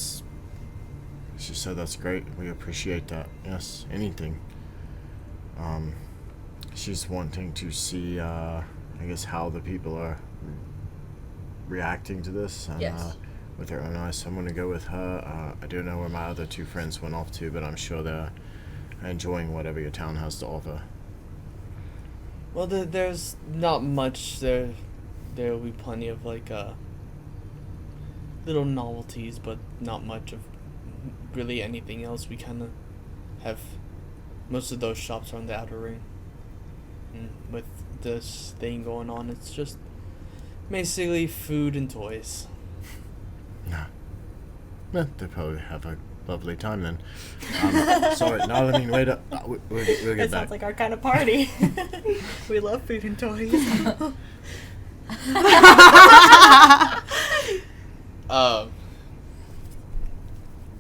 she said that's great. We appreciate that. Yes, anything. She's wanting to see, I guess, how the people are reacting to this, and Yes. with their own eyes. So I'm going to go with her. I don't know where my other two friends went off to, but I'm sure they're enjoying whatever your town has to offer. well, there's not much there. There will be plenty of little novelties, but not much of really anything else. We kind of have most of those shops are on the outer ring, and with this thing going on, it's just basically food and toys. Nah. Well, they probably have a lovely time then. Sorry, Nylamine, wait up. We'll get It back. sounds like our kind of party. We love food and toys.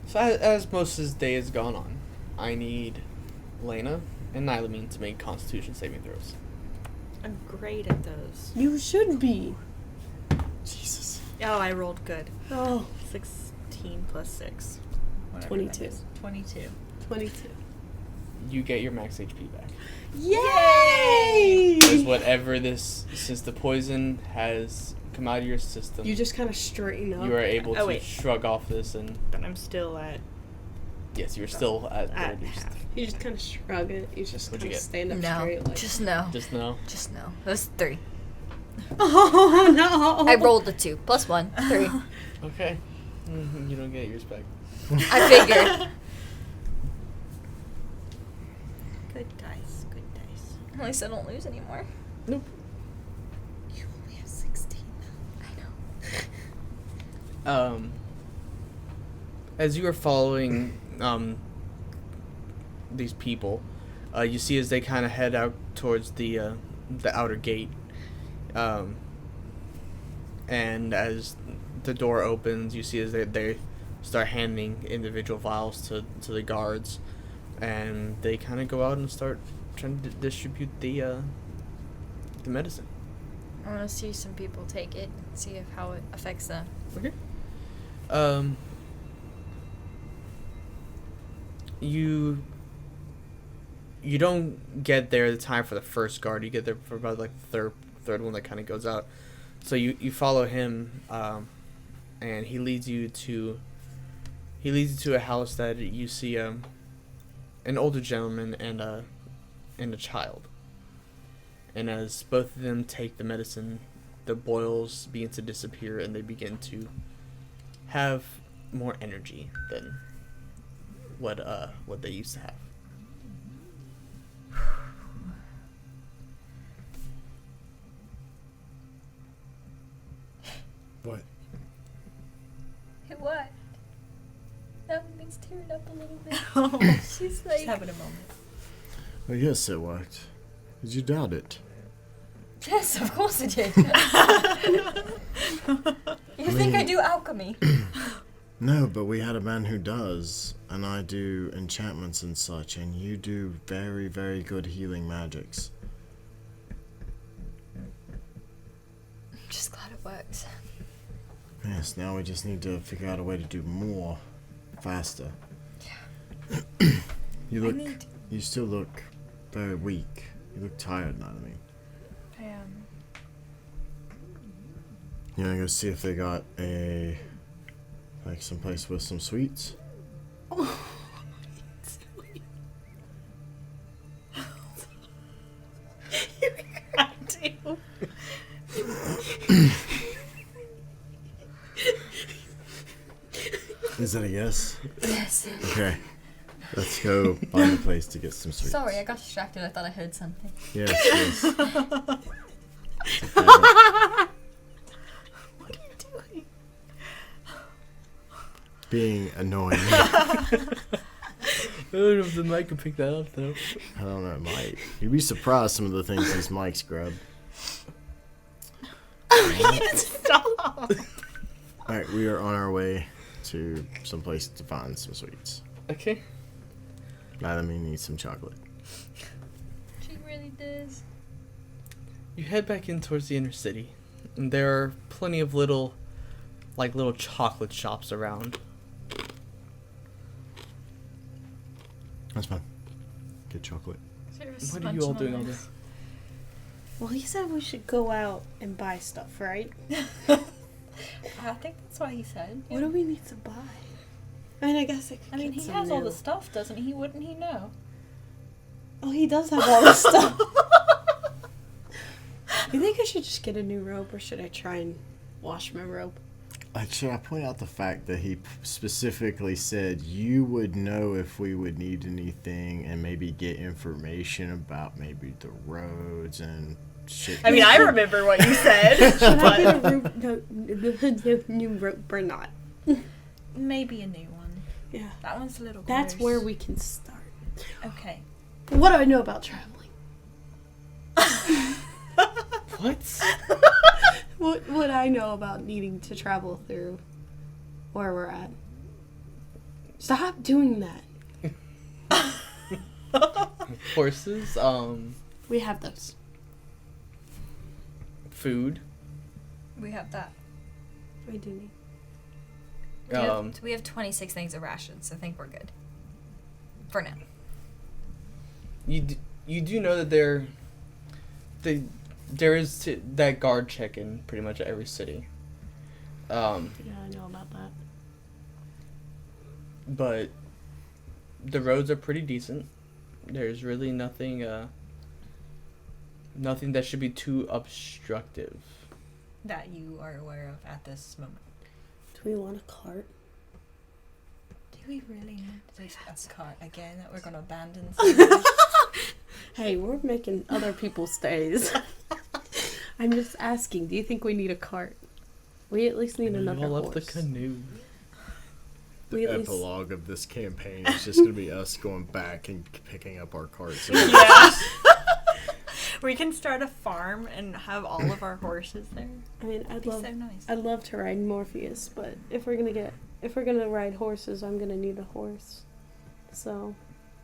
So as most of his day has gone on, I need Laena and Nylamine to make Constitution saving throws. I'm great at those. You should be. Jesus. Oh, I rolled good. Oh, 16 plus 6. Whatever 22. that is. 22. 22. You get your max HP back. Yay! Because whatever since the poison has come out of your system. You just kind of straighten up. You are able Oh, to wait. shrug off this, and But I'm still at yes, you're still at reduced. half. You just kind of shrug it. You just What'd kind you of get? stand up No. straight. Like, Just no. Just now. Just no. That's 3. oh no! I rolled the 2. Plus 1. 3. Okay. You don't get yours back. I figured. Good dice. Good dice. At least I don't lose anymore. Nope. You only have 16. I know. As you are following these people, you see as they kind of head out towards the outer gate, and as the door opens, you see as they start handing individual vials to the guards, and they kind of go out and start trying to distribute the medicine. I want to see some people take it, see how it affects them. Okay. You don't get there the time for the first guard. You get there for about like the third one that kind of goes out. So you follow him, and he leads you to a house that you see an older gentleman and a child. And as both of them take the medicine, the boils begin to disappear, and they begin to have more energy than what they used to have. What? What? That makes tearing up a little bit. Oh, She's just having a moment. Oh, yes, it worked. Did you doubt it? Yes, of course it did. You think I do alchemy? No, but we had a man who does, and I do enchantments and such, and you do very, very good healing magics. I'm just glad it works. Yes, now we just need to figure out a way to do more, faster. Yeah. You still look very weak. You look tired, Nylamine. I am. You wanna go see if they got some place with some sweets? Oh, I do. Is that a yes? Yes. Okay. Let's go find a place to get some sweets. Sorry, I got distracted. I thought I heard something. Yes, yes. What are you doing? Being annoying. I don't know if the mic can pick that up though. I don't know, it might. You'd be surprised some of the things these mics grab. Stop. Alright, we are on our way to some place to find some sweets. Okay. Nylamine needs some chocolate. She really does. You head back in towards the inner city, and there are plenty of little chocolate shops around. That's fine. Get chocolate. What are you all doing all day? well, he said we should go out and buy stuff, right? I think that's what he said. What do we need to buy? I mean, I guess I mean, he has all the stuff, doesn't he? Wouldn't he know? Oh, he does have all the stuff. You think I should just get a new robe, or should I try and wash my robe? Should I point out the fact that he specifically said you would know if we would need anything and maybe get information about maybe the roads and shit. I mean, I remember what you said. Should I but get a robe? No, new robe or not? maybe a new one. Yeah. That one's a little That's gross. where we can start. Okay. What do I know about traveling? What? What would I know about needing to travel through where we're at? Stop doing that. Horses, We have those. food, We have that. We do need. We have 26 things of rations, so I think we're good. For now. you do know that there is that guard check in pretty much every city. Yeah, I know about that. But the roads are pretty decent. There's really nothing that should be too obstructive. That you are aware of at this moment. Do we want a cart? Do we really need this cart again that we're gonna abandon? Hey, we're making other people's stays. I'm just asking, do you think we need a cart? We at least need another Roll horse. up the canoe. We The at least- epilogue of this campaign is just going to be us going back and picking up our carts. Yeah. We can start a farm and have all of our horses there. I mean, I'd Be love, so nice. I'd love to ride Morpheus, but if we're gonna ride horses, I'm gonna need a horse. So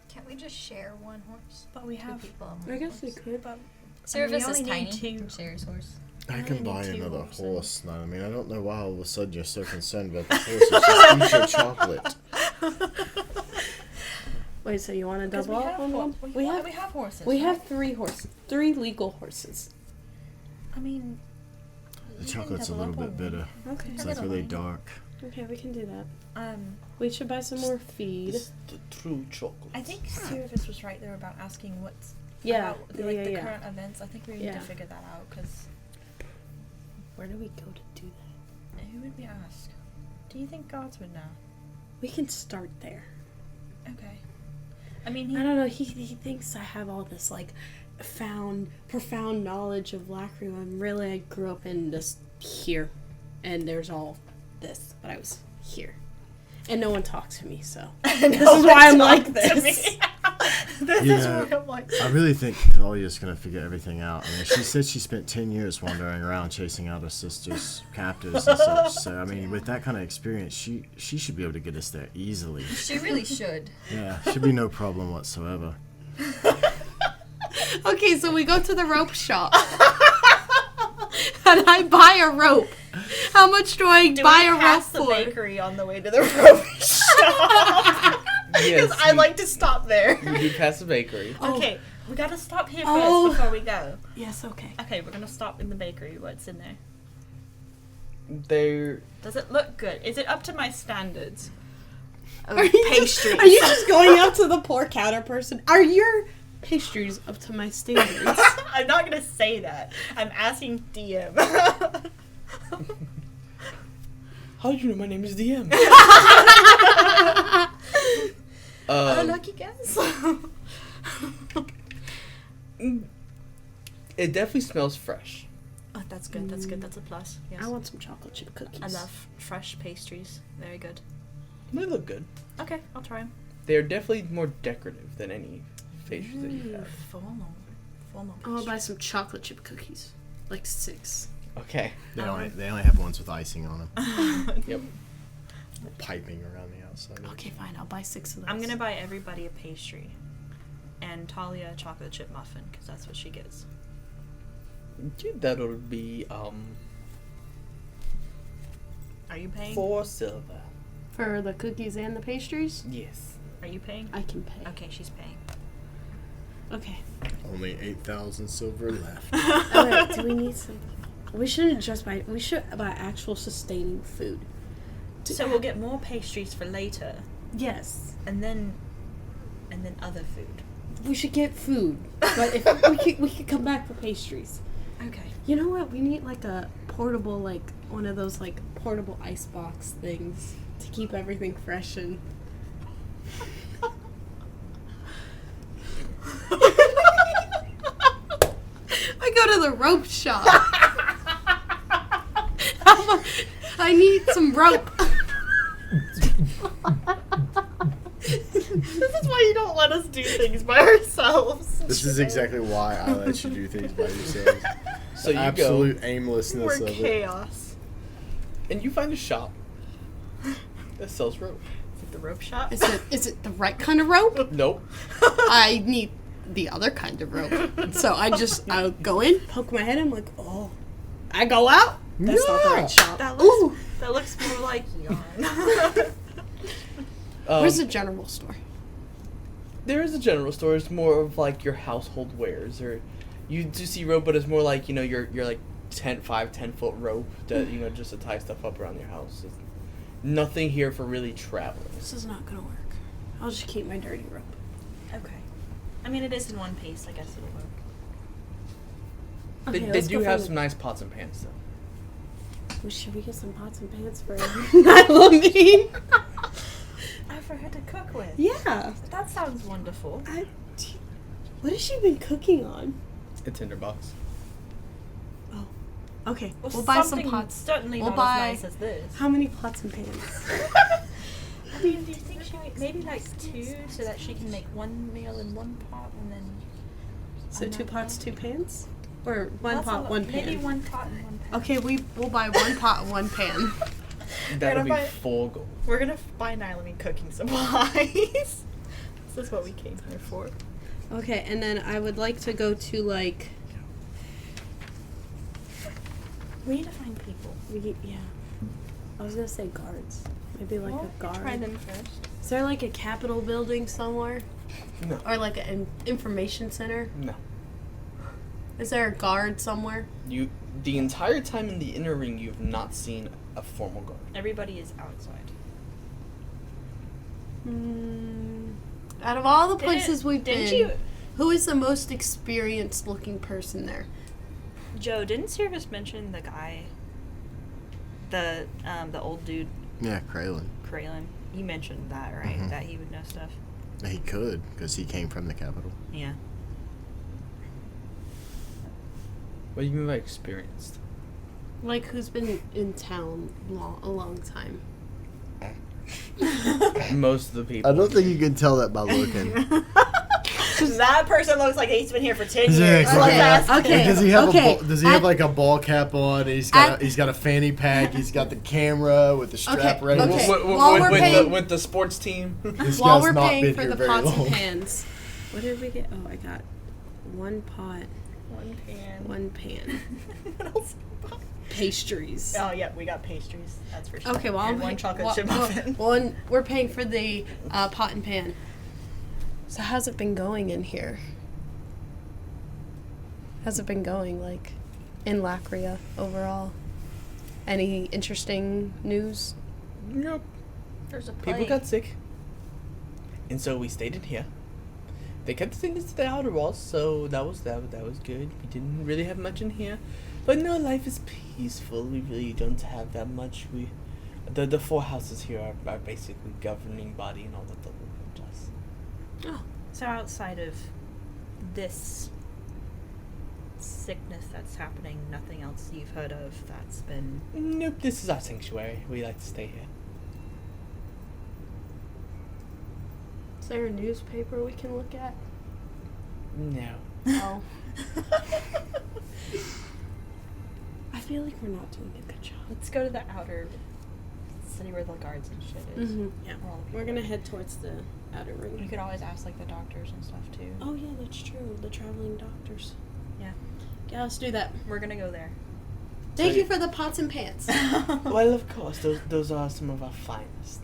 Can't we just share one horse? But we Two have. people. on I one guess we horse. could. But Seiravis is only need tiny. two. Shares horse. I I can only buy need two another horses. horse now. I mean, I don't know why all of a sudden you're so concerned about the horses. Just eat your chocolate. Wait, so you want to 'Cause double up on one? we have horses. We right? have 3 horses, 3 legal horses. I mean, The we can chocolate's a double little up bit on bitter. Okay. It's like really dark. Okay, we can do that. one. We should buy some more feed. It's the true chocolate. I think Seiravis was right there about asking what's Yeah, about the yeah. current events. I think we need Yeah. to figure that out because Where do we go to do that? who would we ask? Do you think gods would know? We can start there. Okay. I mean, I don't know. He thinks I have all this like profound knowledge of Lacrima, and really I grew up in this here, and there's all this, but I was here, and no one talks to me, so this is why I'm like this. This is Yeah. what I'm like. I really think Talliah's going to figure everything out. I mean, she said she spent 10 years wandering around chasing out her sister's captors and such. So, I mean, with that kind of experience, she should be able to get us there easily. She really should. Yeah, should be no problem whatsoever. Okay, so we go to the rope shop, and I buy a rope. How much do I buy a rope pass the for? bakery on the way to the rope shop? Yes, I like to stop there. You do pass the bakery. Oh. Okay, we gotta stop here Oh. first before we go. Yes, okay. Okay, we're gonna stop in the bakery. What's in there? They're Does it look good? Is it up to my standards? Of Are you pastries. Are you just going up to the poor counter person? Are your pastries up to my standards? I'm not gonna say that. I'm asking DM. How do you know my name is DM? Lucky guess. It definitely smells fresh. Oh, that's good. That's good. That's a plus. Yes. I want some chocolate chip cookies. I love fresh pastries. Very good. They look good. Okay, I'll try them. They're definitely more decorative than any pastries that you have. Formal. Formal. I want to buy some chocolate chip cookies. Like 6. Okay. They only have ones with icing on them. Yep. Piping around the outside. Okay, fine. I'll buy 6 of those. I'm gonna buy everybody a pastry, and Talliah a chocolate chip muffin because that's what she gets. That'll be Are you paying? 4 silver. For the cookies and the pastries? Yes. Are you paying? I can pay. Okay, she's paying. Okay. Only 8,000 silver left. Alright, do we need some? We shouldn't just buy. We should buy actual sustaining food. So we'll get more pastries for later, Yes. and then other food. We should get food. But if we could come back for pastries. Okay. You know what? We need like a portable, like one of those like portable icebox things to keep everything fresh and. I go to the rope shop. I need some rope. This is why you don't let us do things by ourselves. This is exactly why I let you do things by yourself. So you Absolute go aimlessness We're of it. chaos. and you find a shop that sells rope. Is it the rope shop? Is it the right kind of rope? Nope. I need the other kind of rope. So I'll go in, poke my head, I'm like, oh. I go out. That's not the right shop. That Ooh. looks more like yarn. Where's the general store? There is a general store. It's more of like your household wares, or You do see rope, but it's more like, you're like 10 foot rope that, just to tie stuff up around your house. It's nothing here for really traveling. This is not gonna work. I'll just keep my dirty rope. Okay. I mean, it is in one piece. I guess it'll work. Okay, They let's do go have find some nice pots and pans, though. Well, should we get some pots and pans for Nylamine? For her to cook with. Yeah. That sounds wonderful. What has she been cooking on? A tinderbox. Oh. Okay. Well, We'll buy some something pots. Certainly We'll not buy- as nice as this. How many pots and pans? I mean, do you think maybe like 2 so that she can make one meal in one pot and then... So 2 pots, 2 pans? Or one That's a pot, lot. one pan? Maybe 1 pot and 1 pan. Okay, we'll buy 1 pot and 1 pan. That'll be buy- full gold. We're gonna buy Nylamine cooking supplies. This is what we came here for. Okay, and then I would like to go to like We need to find people. yeah. I was gonna say guards. Maybe like Well, a guard. Try them first. Is there like a Capitol building somewhere? No. Or like an information center? No. Is there a guard somewhere? The entire time in the inner ring, you've not seen a formal guard. Everybody is outside. Out of all the places we've didn't been, you- who is the most experienced looking person there? Joe, didn't Seiravis mention the guy, the old dude, Yeah, Kraylin. Kraylin? You mentioned that, right? Mhm. That he would know stuff. He could, because he came from the capital. Yeah. What do you mean by experienced? Like who's been in town a long time? Most of the people. I don't think you can tell that by looking. That person looks like he's been here for 10 years. Exactly. Let's Okay. ask him. Okay. Does he have okay. does he have like a ball cap on? He's got a fanny pack. He's got the camera with the strap Okay, ready. okay. While we're paying- with the sports team. This While guy's we're not paying been for here the very pots long. and pans. What did we get? Oh, I got 1 pot, 1 pan. 1 pan. What else? Pastries. Oh, yeah, we got pastries. That's for sure. Okay, well, and I'm 1 paying- chocolate well, chip muffin. we're paying for the pot and pan. So how's it been going in here? How's it been going, like, in Lacria overall? Any interesting news? Nope. There's a People plague. got sick. And so we stayed in here. They kept sending us to the outer walls, so that was good. We didn't really have much in here. But no, life is peaceful. We really don't have that much. The 4 houses here are basically governing body and all that does. Oh, So outside of this sickness that's happening, nothing else you've heard of that's been... Nope, this is our sanctuary. We like to stay here. is there a newspaper we can look at? No. Oh. I feel like we're not doing a good job. Let's go to the outer city where the guards and shit is. Mhm. Yeah. Where all the people We're gonna are. head towards the outer You ring. could always ask like the doctors and stuff too. Oh yeah, that's true. The traveling doctors. Yeah. Yeah, let's do that. We're gonna go there. Thank So you for the pots and pans. Well, of course, those are some of our finest.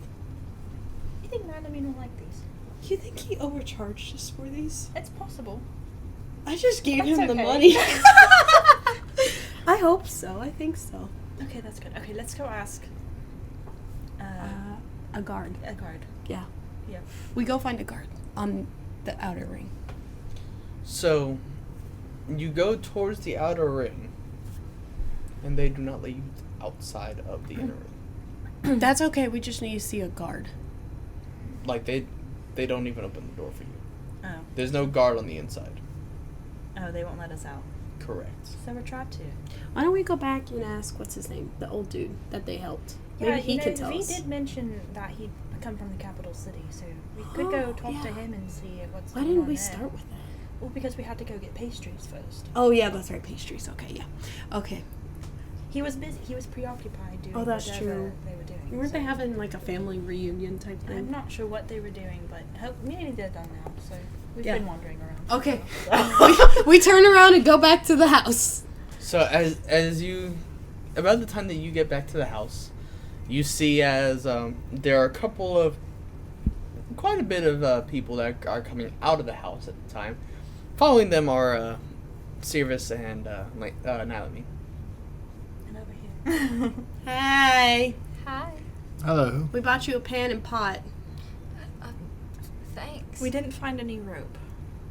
You think Nylamine will like these? You think he overcharged us for these? It's possible. I just gave That's him the okay. money. I hope so. I think so. Okay, that's good. Okay, let's go ask A guard. a guard. Yeah. Yep. We go find a guard on the outer ring. So, you go towards the outer ring, and they do not let you outside of the inner ring. That's okay. We just need to see a guard. Like, they don't even open the door for you. Oh. There's no guard on the inside. Oh, they won't let us out. Correct. So we're trapped here. Why don't we go back and ask what's his name, the old dude that they helped? Maybe he could tell he us. did mention that he'd come from the capital city, so we could go talk to Yeah. him and see what's Why going didn't on we there. start with that? Well, because we had to go get pastries first. Oh yeah, that's right. Pastries. Okay, yeah. Okay. He was busy. He was preoccupied doing Oh, that's whatever true. they were doing. Weren't so- they having like a family reunion type thing? I'm not sure what they were doing, but we need to get it done now, so we've Yeah. been wandering around. Okay. we turn around and go back to the house. So, as you... About the time that you get back to the house, you see as there are a couple of... Quite a bit of people that are coming out of the house at the time. Following them are Seiravis and Nylamine. And over here. Hey, Hi. Hello. we bought you a pan and pot. Thanks. We didn't find any rope.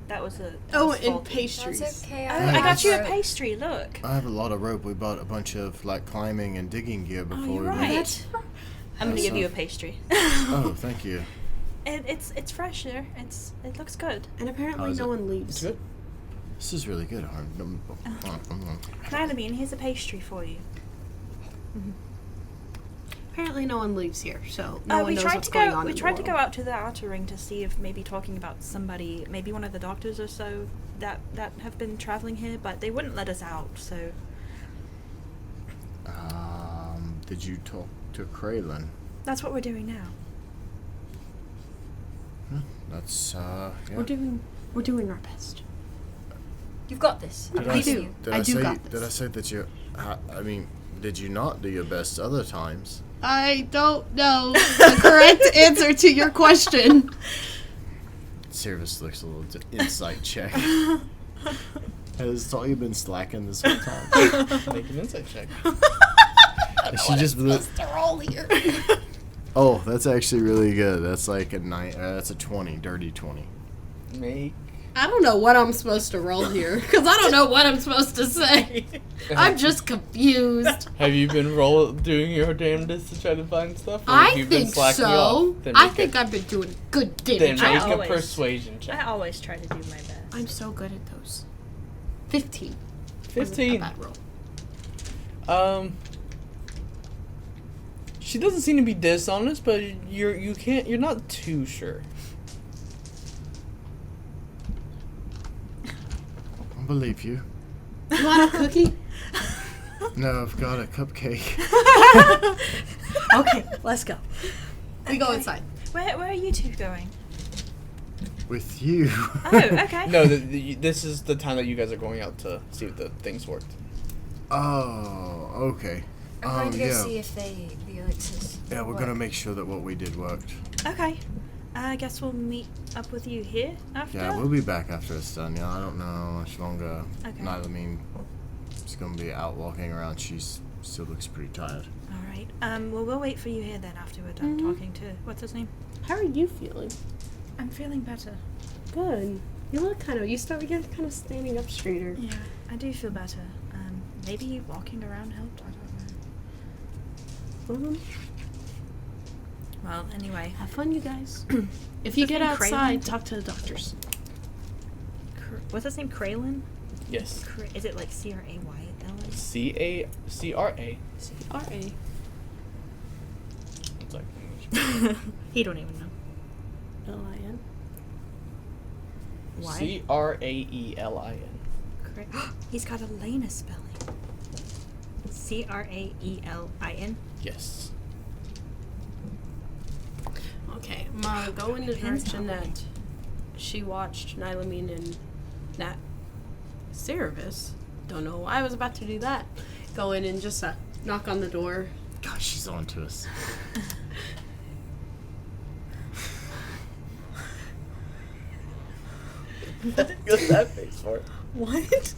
That was a. Oh, and and pastries. That's okay. Oh, I I got you a rope. pastry. Look. I have a lot of rope. We bought a bunch of like climbing and digging gear before Oh, you're we right. went. I'm gonna That's give you a so- pastry. Oh, thank you. It's fresh there. It looks good. And How apparently is no it? one leaves. It's good. This is really good. Nylamine, here's a pastry for you. Apparently no one leaves here, so no one we knows tried what's to going go. on We in the tried to go world. out to the outer ring to see if maybe talking about somebody, maybe one of the doctors or so that have been traveling here, but they wouldn't let us out. So Did you talk to Kraylin? that's what we're doing now. That's yeah. We're doing our best. You've got this. Did I I believe say- in you. Did I I do say? got this. Did I say that you? I mean, did you not do your best other times? I don't know the correct answer to your question. Seiravis looks a little insight check. Has Talliah been slacking this whole time? Make an insight check. She just Oh, that's actually really good. That's like a 9. That's a 20, dirty 20. Make. I don't know what I'm supposed to roll here because I don't know what I'm supposed to say. I'm just confused. Have you been doing your damnedest to try to find stuff? Or I have you been think slacking so. off? Then I make think a, I've been doing good Then damage. make a always- persuasion check. I always try to do my best. I'm so good at those. 15. Wasn't a 15. bad roll. She doesn't seem to be dishonest, but you're not too sure. I believe you. You want a cookie? No, I've got a cupcake. Okay, let's go. We go inside. Where are you two going? With you. Oh, okay. No, this is the time that you guys are going out to see if the things worked. Oh, okay. I'm going to go yeah. see if the elixirs. Yeah, we're work. gonna make sure that what we did worked. Okay. I guess we'll meet up with you here after. Yeah, we'll be back after it's done. Yeah, I don't know how much longer. Okay. Nylamine is gonna be out walking around. Still looks pretty tired. All right. Well, we'll wait for you here then after we're done talking to what's his name. How are you feeling? I'm feeling better. Good. You look you're kind of standing up straighter. Yeah, I do feel better. Maybe walking around helped. I don't know. Well, anyway. Have fun, you guys. If you get name outside, Kraylin? talk to the doctors. What's his name? Kraylin? Yes. Is it like Crayl? CRA. R.A. It's like He don't even know. L-I-N. Why? CRAELIN. He's got a Laena spelling. Crayelin. Yes. Okay, Ma, go in the Depends direction on that she watched Nylamine and Seiravis. Don't know why I was about to do that. Go in and just knock on the door. Gosh, she's on to us. What's that face for? What?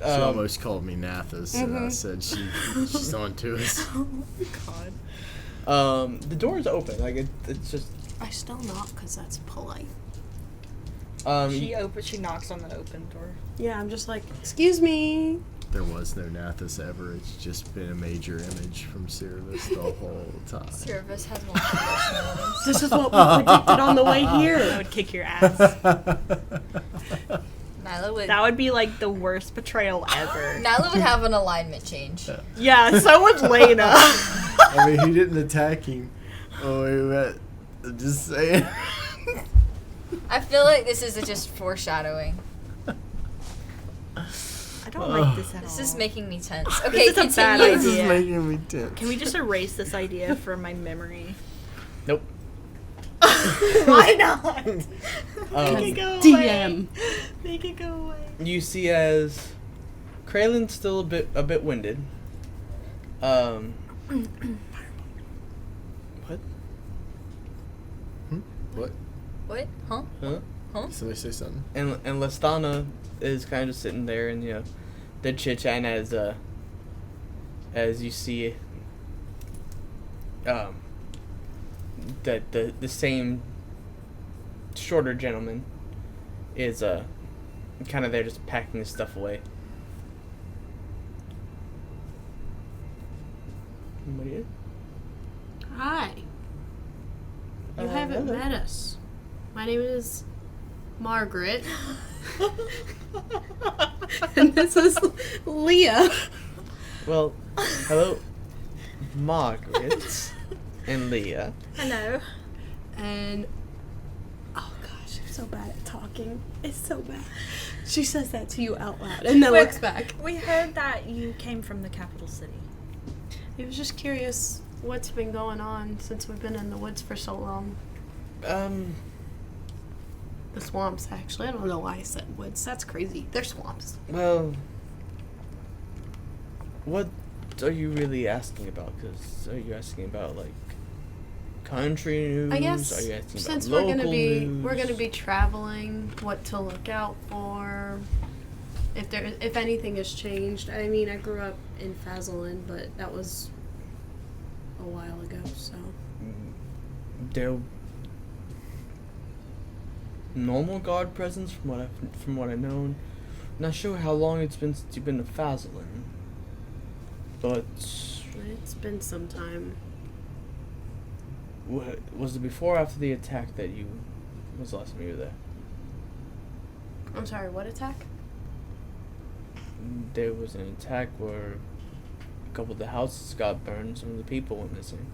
She almost called me Nathas, and I said she's on to us. Oh my god. The door is open. Like it's just. I still knock because that's polite. She knocks on the open door. Yeah, I'm just like, excuse me. There was no Nathas ever. It's just been a major image from Seiravis the whole time. Seiravis has multiple personalities. This is what we predicted on the way I here. would kick your ass. Nyla would. That would be like the worst betrayal ever. Nyla would have an alignment change. Yeah, so would Laena. I mean, he didn't attack him. Oh, I'm just saying. I feel like this is just foreshadowing. I don't like this at all. This is making me tense. Okay, This is a bad continue. This is idea. making me tense. Can we just erase this idea from my memory? Nope. Why not? Make it go away. DM. Make it go away. You see as Kraylin's still a bit winded. What? What? What? Huh? Huh? Somebody say something. And Lestana is kind of just sitting there, and they're chit-chatting as you see that the same shorter gentleman is kind of there just packing his stuff away. What are you? Hi. You haven't hello. met us. My name is Margaret. And this is Leah. Well, hello, Margaret and Leah. Hello. And oh gosh, I'm so bad at talking. It's so bad. She says that to you out loud and then Well, looks back. We heard that you came from the capital city. I was just curious what's been going on since we've been in the woods for so long. The swamps, actually. I don't know why I said woods. That's crazy. They're swamps. Well, what are you really asking about? Because are you asking about like country news? I guess Are you asking since about we're gonna local be news? traveling, what to look out for. If anything has changed. I mean, I grew up in Fazlin, but that was a while ago. So They're normal guard presence from what I've known. Not sure how long it's been since you've been to Fazlin, but it's been some time. was it before or after the attack that you was the last time you were there? I'm sorry. What attack? There was an attack where a couple of the houses got burned. Some of the people went missing.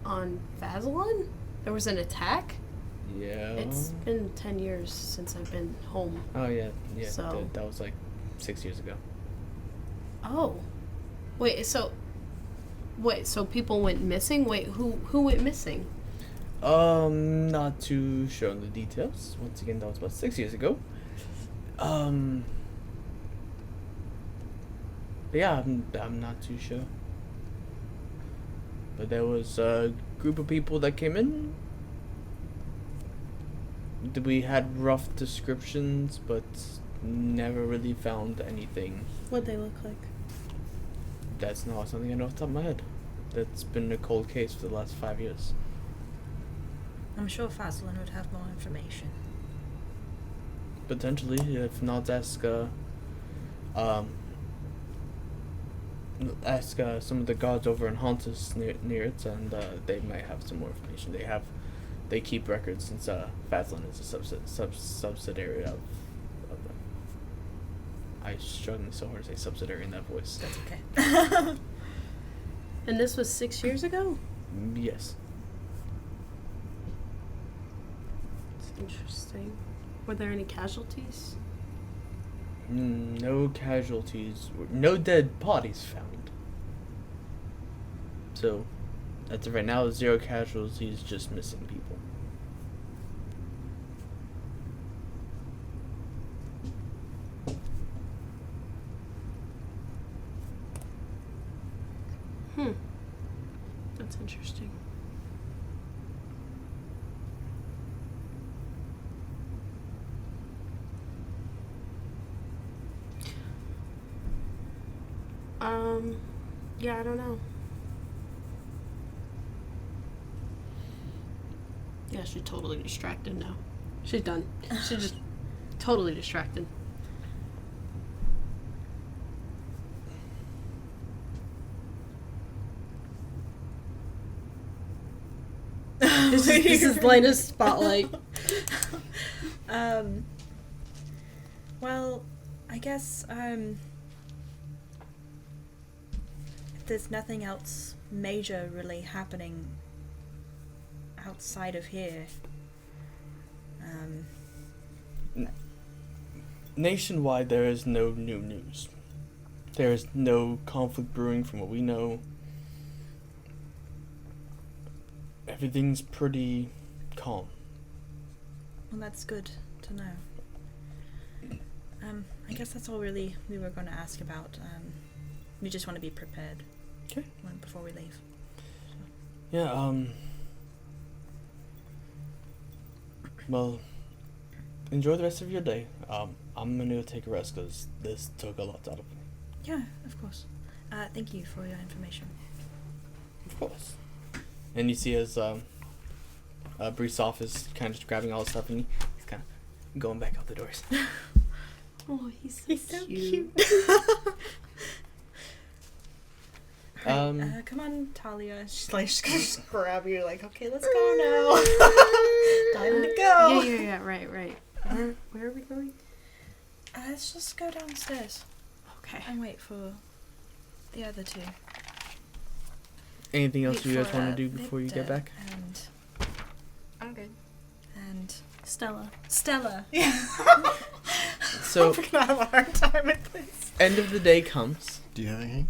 On Fazlin? There was an attack? Yeah. It's been 10 years since I've been home. Oh yeah. So- That was like 6 years ago. Oh. So people went missing? Wait, who went missing? Not too sure on the details. Once again, that was about 6 years ago. But yeah, I'm not too sure. But there was a group of people that came in. We had rough descriptions, but never really found anything. What'd they look like? That's not something I know off the top of my head. That's been a cold case for the last 5 years. I'm sure Fazlin would have more information. Potentially, if not, ask some of the guards over in Hauntus near it, and they might have some more information. They keep records since Fazlin is a subsidiary of them. I'm struggling so hard to say subsidiary in that voice. That's okay. And this was 6 years ago? Yes. It's interesting. Were there any casualties? No casualties. No dead bodies found. So, as of right now, 0 casualties, just missing people. That's interesting. Yeah, I don't know. Yeah, she's totally distracted now. She's done. She's just totally distracted. This is Lena's spotlight. Well, I guess, if there's nothing else major really happening outside of here, Nationwide, there is no new news. There is no conflict brewing from what we know. Everything's pretty calm. well, that's good to know. I guess that's all really we were going to ask about. We just want to be prepared. Okay. Before we leave. Yeah, well, enjoy the rest of your day. I'm gonna take a rest because this took a lot out of me. Yeah, of course. Thank you for your information. Of course. And you see as Brisoff is kind of just grabbing all his stuff and he's kind of going back out the doors. Oh, he's so cute. Come on, Talliah. She's like, she's gonna just grab you, like, okay, let's go now. Time to go. Yeah, right. Where are we going? Let's just go downstairs Okay. and wait for the other two. Anything else Wait you guys for, want to do before you get Victor back? And I'm good. Stella. Yeah. So, I'm gonna have a hard time with this. end of the day comes. Do you have anything?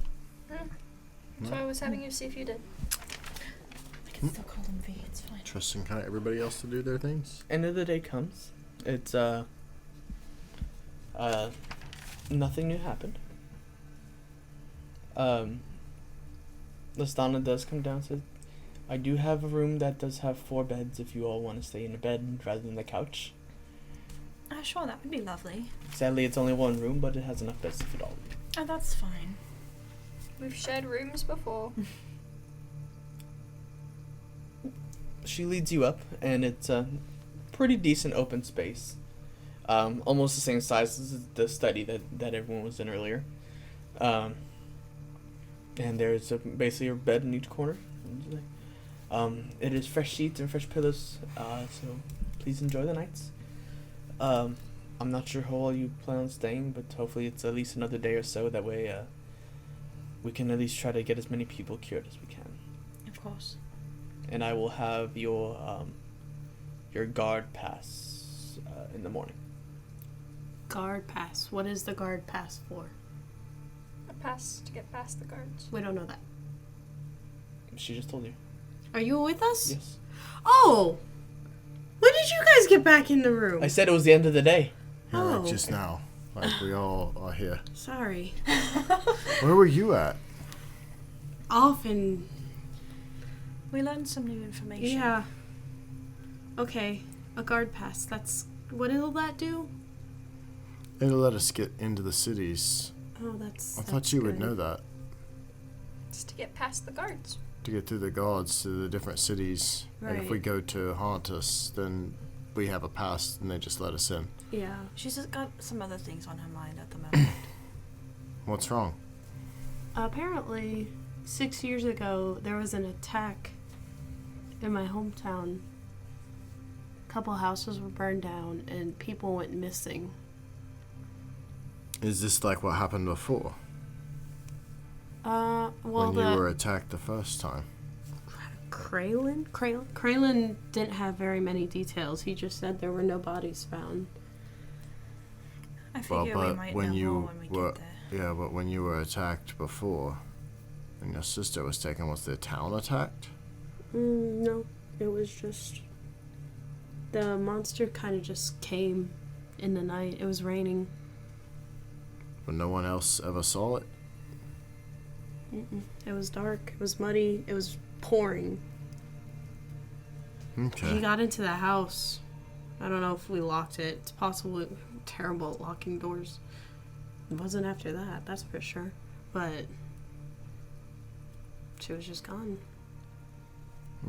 So I was having you see if you did. I can still call them V. It's fine. Trusting kind of everybody else to do their things? End of the day comes. It's nothing new happened. Lestana does come down and says, I do have a room that does have 4 beds if you all want to stay in a bed rather than the couch. Sure, that would be lovely. Sadly, it's only 1 room, but it has enough beds to fit all of you. Oh, that's fine. We've shared rooms before. She leads you up, and it's a pretty decent open space. Almost the same size as the study that everyone was in earlier. And there's basically a bed in each corner. It is fresh sheets and fresh pillows, so please enjoy the nights. I'm not sure how long you plan on staying, but hopefully it's at least another day or so. That way, we can at least try to get as many people cured as we can. Of course. And I will have your guard pass in the morning. Guard pass. What is the guard pass for? A pass to get past the guards. We don't know that. She just told you. Are you with us? Yes. Oh! When did you guys get back in the room? I said it was the end of the day. Yeah, Oh. like just now. Like we all are here. Sorry. Where were you at? Often. We learned some new information. Yeah. Okay. A guard pass. That's. What will that do? It'll let us get into the cities. Oh, that's. I thought you would know that. It's to get past the guards. To get through the guards to the different cities. And if Right. we go to haunt us, then we have a pass and they just let us in. Yeah. She's just got some other things on her mind at the moment. What's wrong? Apparently, 6 years ago, there was an attack in my hometown. A couple houses were burned down and people went missing. Is this like what happened before? Well, when you were attacked the first time? Kralin didn't have very many details. He just said there were no bodies found. I figure we but might when know you more when we were, get there. yeah, but when you were attacked before, and your sister was taken, was the town attacked? No, it was just the monster kind of just came in the night. It was raining. But no one else ever saw it? It was dark. It was muddy. It was pouring. Okay. He got into the house. I don't know if we locked it. It's possible terrible at locking doors. It wasn't after that, that's for sure. But she was just gone.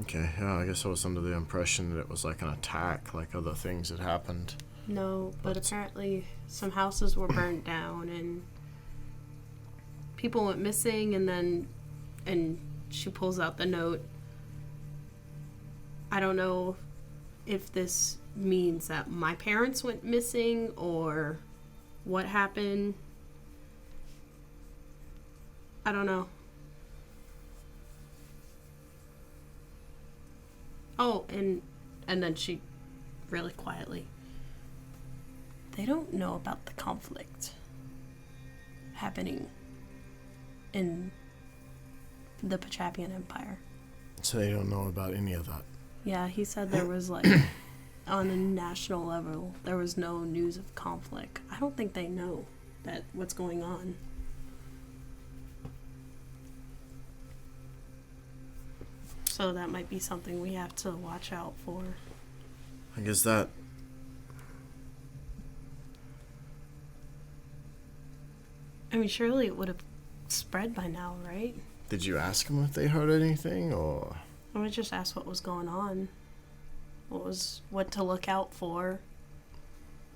Okay, yeah, I guess I was under the impression that it was like an attack, like other things had happened. No, but apparently some houses were burned down and people went missing, and she pulls out the note. I don't know if this means that my parents went missing or what happened. I don't know. Oh, and then she really quietly. They don't know about the conflict happening in the Pachapian Empire. So they don't know about any of that. Yeah, he said there was like, on a national level, there was no news of conflict. I don't think they know that what's going on. So that might be something we have to watch out for. I guess that I mean, surely it would have spread by now, right? Did you ask them if they heard anything, or? I would just ask what was going on. What to look out for.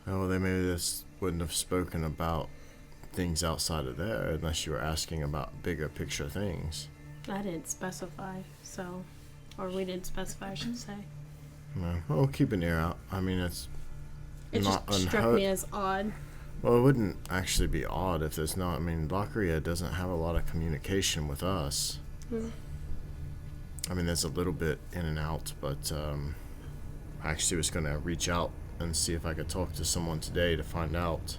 Oh, they maybe just wouldn't have spoken about things outside of there unless you were asking about bigger picture things. I didn't specify, so... Or we didn't specify, I should say. No, well, keep an ear out. I mean, it's It not just struck unheard. me as odd. Well, it wouldn't actually be odd if there's not. I mean, Lockria doesn't have a lot of communication with us. I mean, there's a little bit in and out, but I actually was going to reach out and see if I could talk to someone today to find out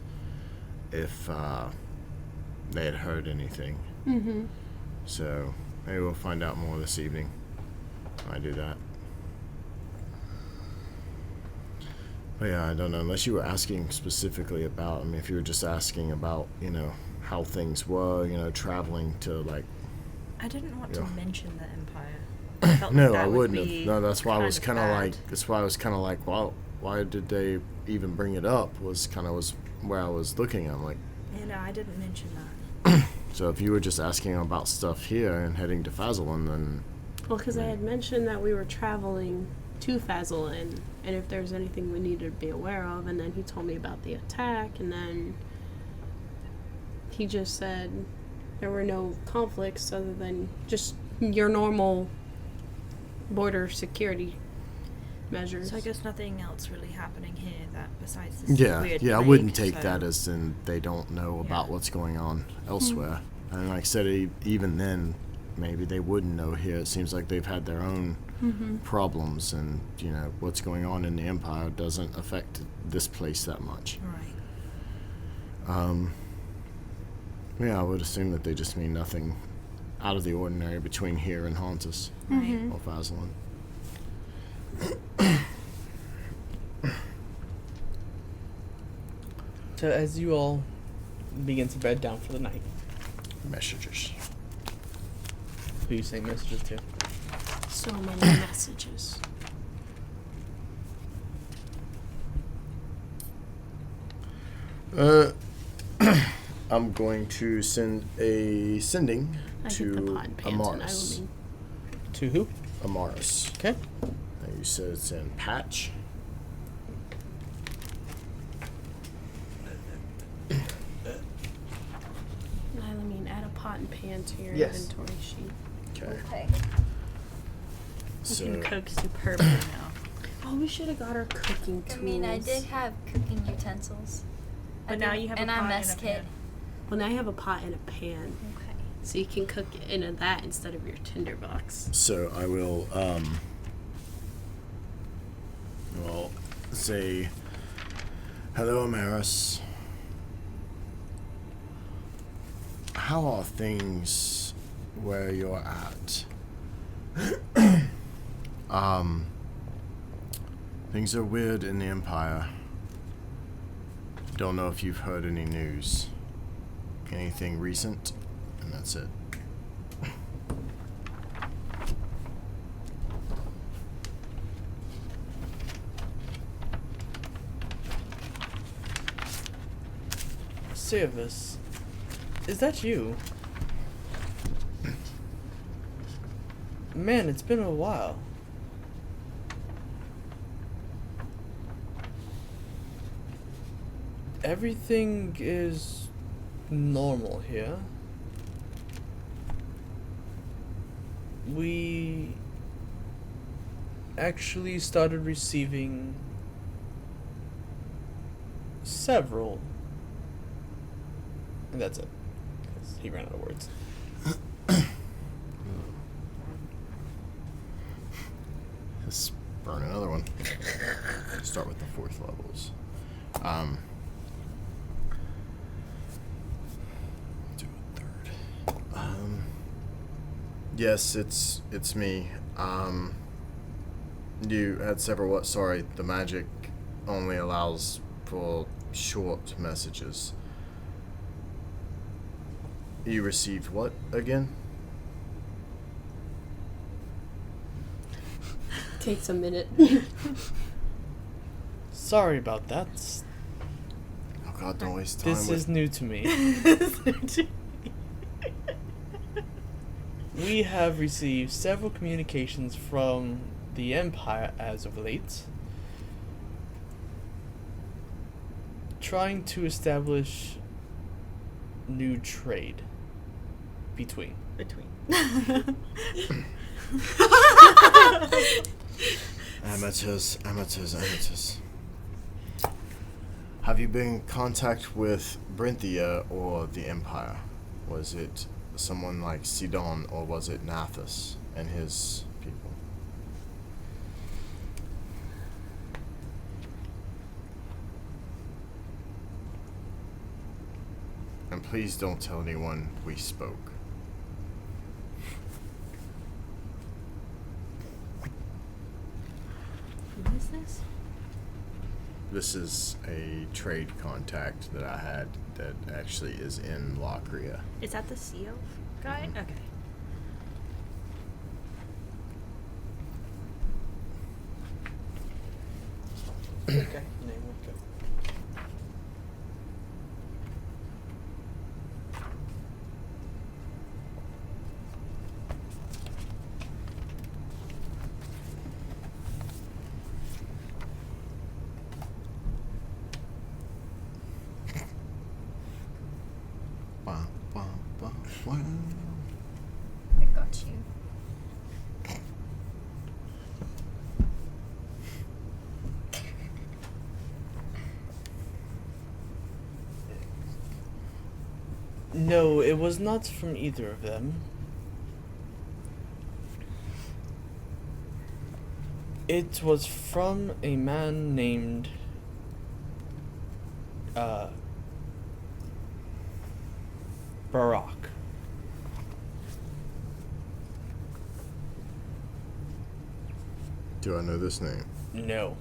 if they had heard anything. Mm-hmm. So maybe we'll find out more this evening. I do that. But yeah, I don't know. Unless you were asking specifically about, I mean, if you were just asking about, how things were, traveling to, like... I didn't want to mention the Empire. I felt No, like that I would wouldn't be have. No, that's why I was kind of bad. like, well, why did they even bring it up? Was where I was looking. I'm like, Yeah, no, I didn't mention that. so if you were just asking about stuff here and heading to Fazalin, then... Well, because I had mentioned that we were traveling to Fazalin, and if there's anything we needed to be aware of, and then he told me about the attack, and then he just said there were no conflicts other than just your normal border security measures. So I guess nothing else really happening here that besides this weird Yeah, I plague, wouldn't take so- that as in they don't know about Yeah. what's going on elsewhere. And like I said, even then, maybe they wouldn't know here. It seems like they've had their own problems, and what's going on in the Empire doesn't affect this place that much. Right. Yeah, I would assume that they just mean nothing out of the ordinary between here and Hauntus Right. or Fazalin. So as you all begin to bed down for the night, Messengers. who you send messages to? So many messages. I'm going to send a sending I hit the to pot and pans, and I will Amaris. mean. To who? Amaris. Okay. And you said it's in Patch. Nylamine, add a pot and pan to your Yes. inventory sheet. Okay. Okay. You So can cook superbly now. Oh, we should have got our cooking tools. I mean, I did have cooking utensils. But now you have a and pot a and mess a kit. pan. Well, now you have a pot and a pan, Okay. so you can cook in that instead of your tinderbox. So I will say hello, Amaris. How are things where you're at? Things are weird in the Empire. Don't know if you've heard any news. Anything recent? And that's it. Seiravis, is that you? Man, it's been a while. Everything is normal here. We actually started receiving several. And that's it. 'Cause he ran out of words. Let's burn another one. Start with the 4th levels. Do a 3rd. Yes, it's me. You had several what? Sorry, the magic only allows for short messages. You received what again? Takes a minute. Sorry about that. Oh God, don't waste time. This is new to me. We have received several communications from the Empire as of late, trying to establish new trade between. Amateurs. Have you been in contact with Brinthia or the Empire? Was it someone like Sidon, or was it Nathus and his people? And please don't tell anyone we spoke. Who is this? This is a trade contact that I had that actually is in Lockria. Is that the sea elf guy? Mhm. Okay. Okay. Name would go. Wah, wah, wah, wah. I got you. No, it was not from either of them. It was from a man named Barak. Do I know this name? No.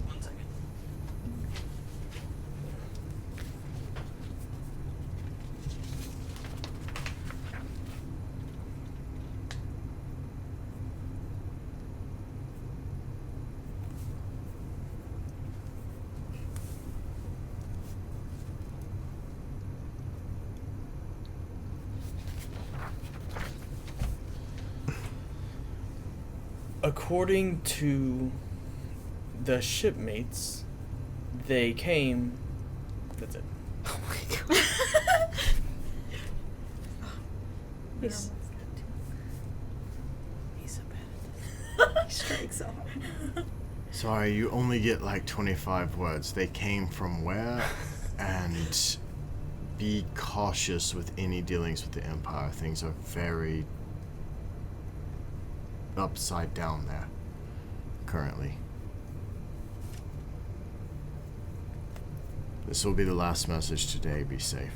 One second. According to the shipmates, they came. That's it. Oh my god. He's so bad. He strikes so hard. Sorry, you only get like 25 words. They came from where? And be cautious with any dealings with the Empire. Things are very upside down there currently. This will be the last message today. Be safe.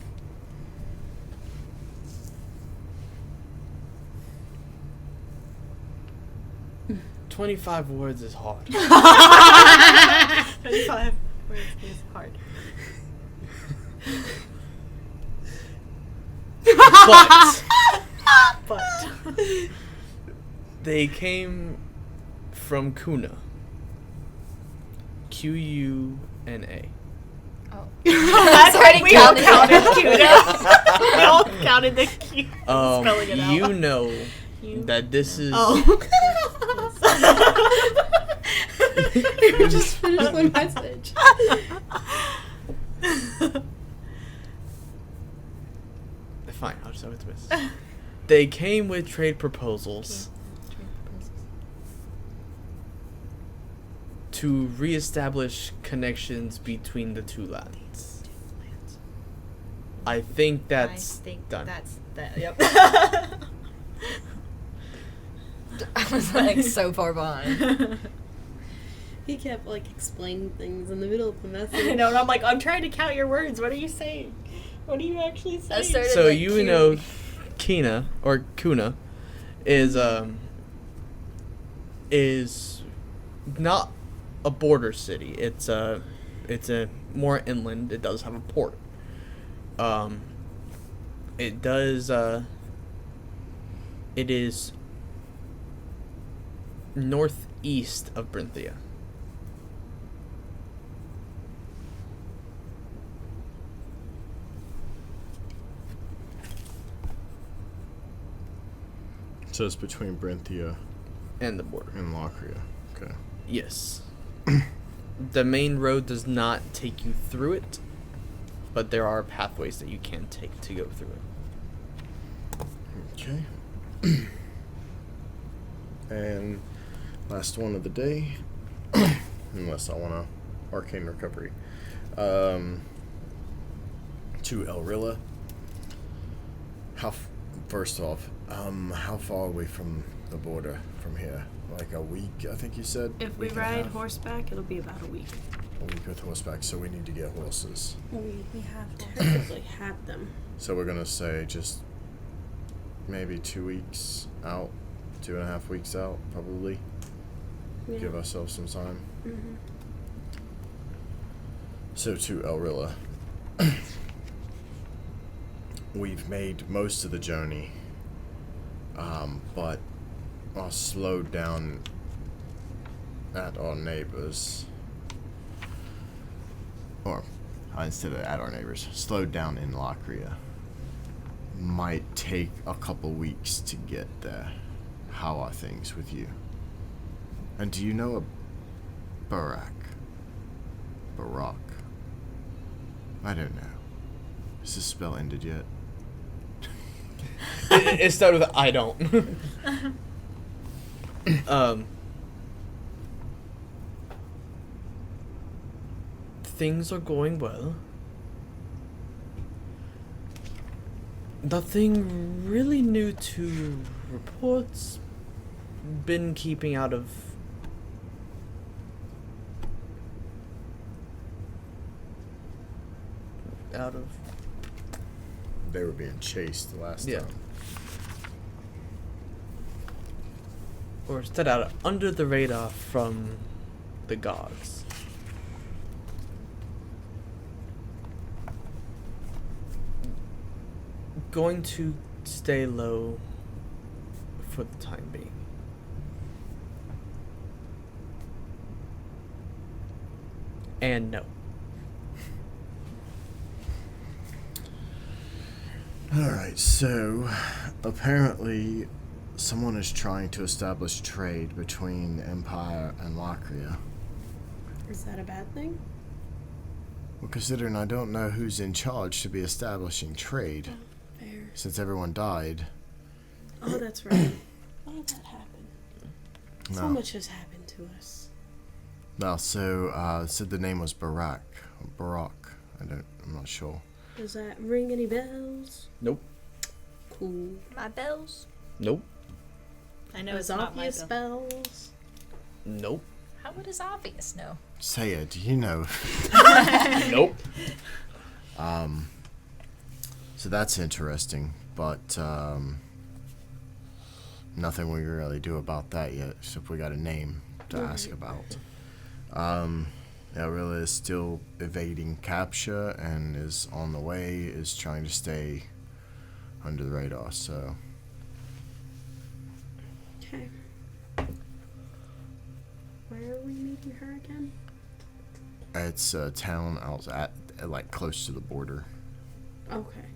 Hmm. 25 words is hard. 25 words is hard. But they came from Kuna. Q-U-N-A. Oh. That's already we all counted. counted Kuna. We all counted the Q. Spelling it out. You know that this is... Oh. You just finished the message. Fine, I'll just have it to miss. They came with trade proposals to reestablish connections between the two lands. I think that's done. That's that. Yep. I was like so far behind. He kept like explaining things in the middle of the message. I know, and I'm like, I'm trying to count your words. What are you saying? What are you actually saying? started- So like, you Q. know, Kuna is not a border city. It's a more inland. It does have a port. It is northeast of Brinthia. So it's between Brinthia And the border. and Lockria. Okay. Yes. The main road does not take you through it, but there are pathways that you can take to go through it. Okay. And last one of the day, unless I want to arcane recovery, to Elrilla. First off, how far away from the border from here? Like a week, I think you said? If we Week and a ride half? horseback, it'll be about a week. A week with horseback, so we need to get horses. We have technically had them. So we're going to say just maybe 2 weeks out, 2.5 weeks out, probably. Yeah. Give ourselves some time. Mm-hmm. So to Elrilla. We've made most of the journey, but are slowed down at our neighbors. Or, instead of at our neighbors, slowed down in Lockria. Might take a couple weeks to get there. How are things with you? And do you know a Barak? I don't know. Is this spell ended yet? It started with I don't. Things are going well. Nothing really new to reports. Been keeping out of They were being chased the last Yeah. time. or set out under the radar from the gods. Going to stay low for the time being. And no. Alright, so apparently someone is trying to establish trade between the Empire and Lockria. Is that a bad thing? Well, considering I don't know who's in charge to be establishing trade, Fair. since everyone died. Oh, that's right. Oh, that happened. So No. much has happened to us. Well, so, said the name was Barak. I'm not sure. Does that ring any bells? Nope. Cool. My bells? Nope. I know Does it's not my obvious bill. bells? Nope. How would is obvious? No. Saya, do you know? Nope. So that's interesting, but, nothing we can really do about that yet, except we got a name to ask about. Elrilla is still evading capture and is on the way, is trying to stay under the radar, so. Okay. Where are we meeting her again? It's a town out at like close to the border. Okay.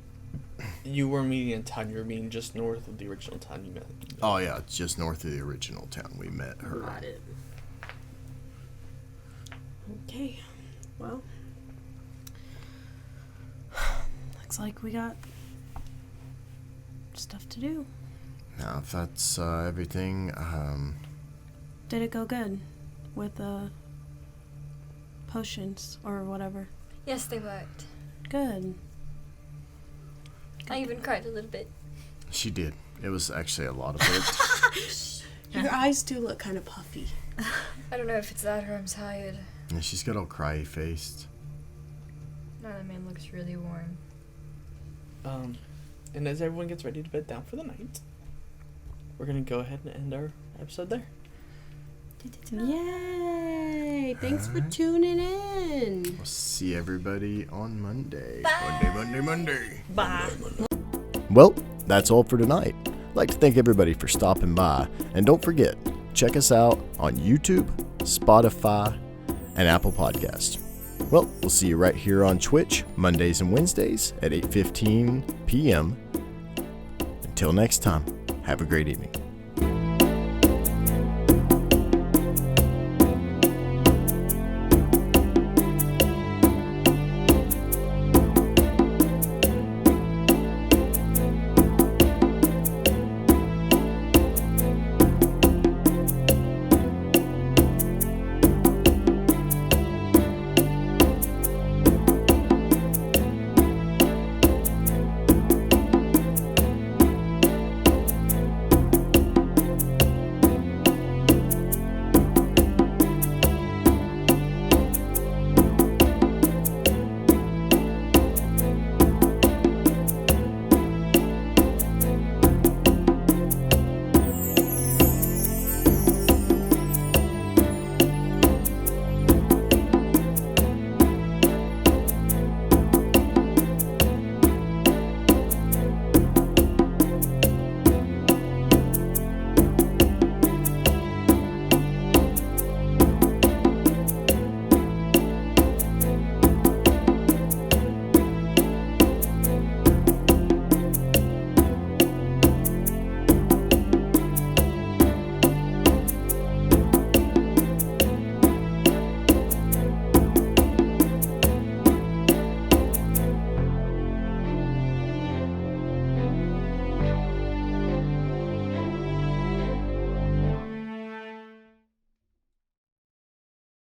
You were meeting in town. You were meeting just north of the original town you met. Oh yeah, it's just north of the original town we met her. Got it. Okay. Well. Looks like we got stuff to do. Now if that's everything, Did it go good with potions or whatever? Yes, they worked. Good. I even cried a little bit. she did. It was actually a lot of it. Your eyes do look kind of puffy. I don't know if it's that or I'm tired. And she's got all cryy faced. No, that man looks really warm. And as everyone gets ready to bed down for the night, we're gonna go ahead and end our episode there. Yay! Thanks for tuning in. We'll see everybody on Monday. Bye. Monday. Bye. Well, that's all for tonight. I'd like to thank everybody for stopping by, and don't forget, check us out on YouTube, Spotify, and Apple Podcasts. Well, we'll see you right here on Twitch, Mondays and Wednesdays at 8:15 p.m. Until next time, have a great evening.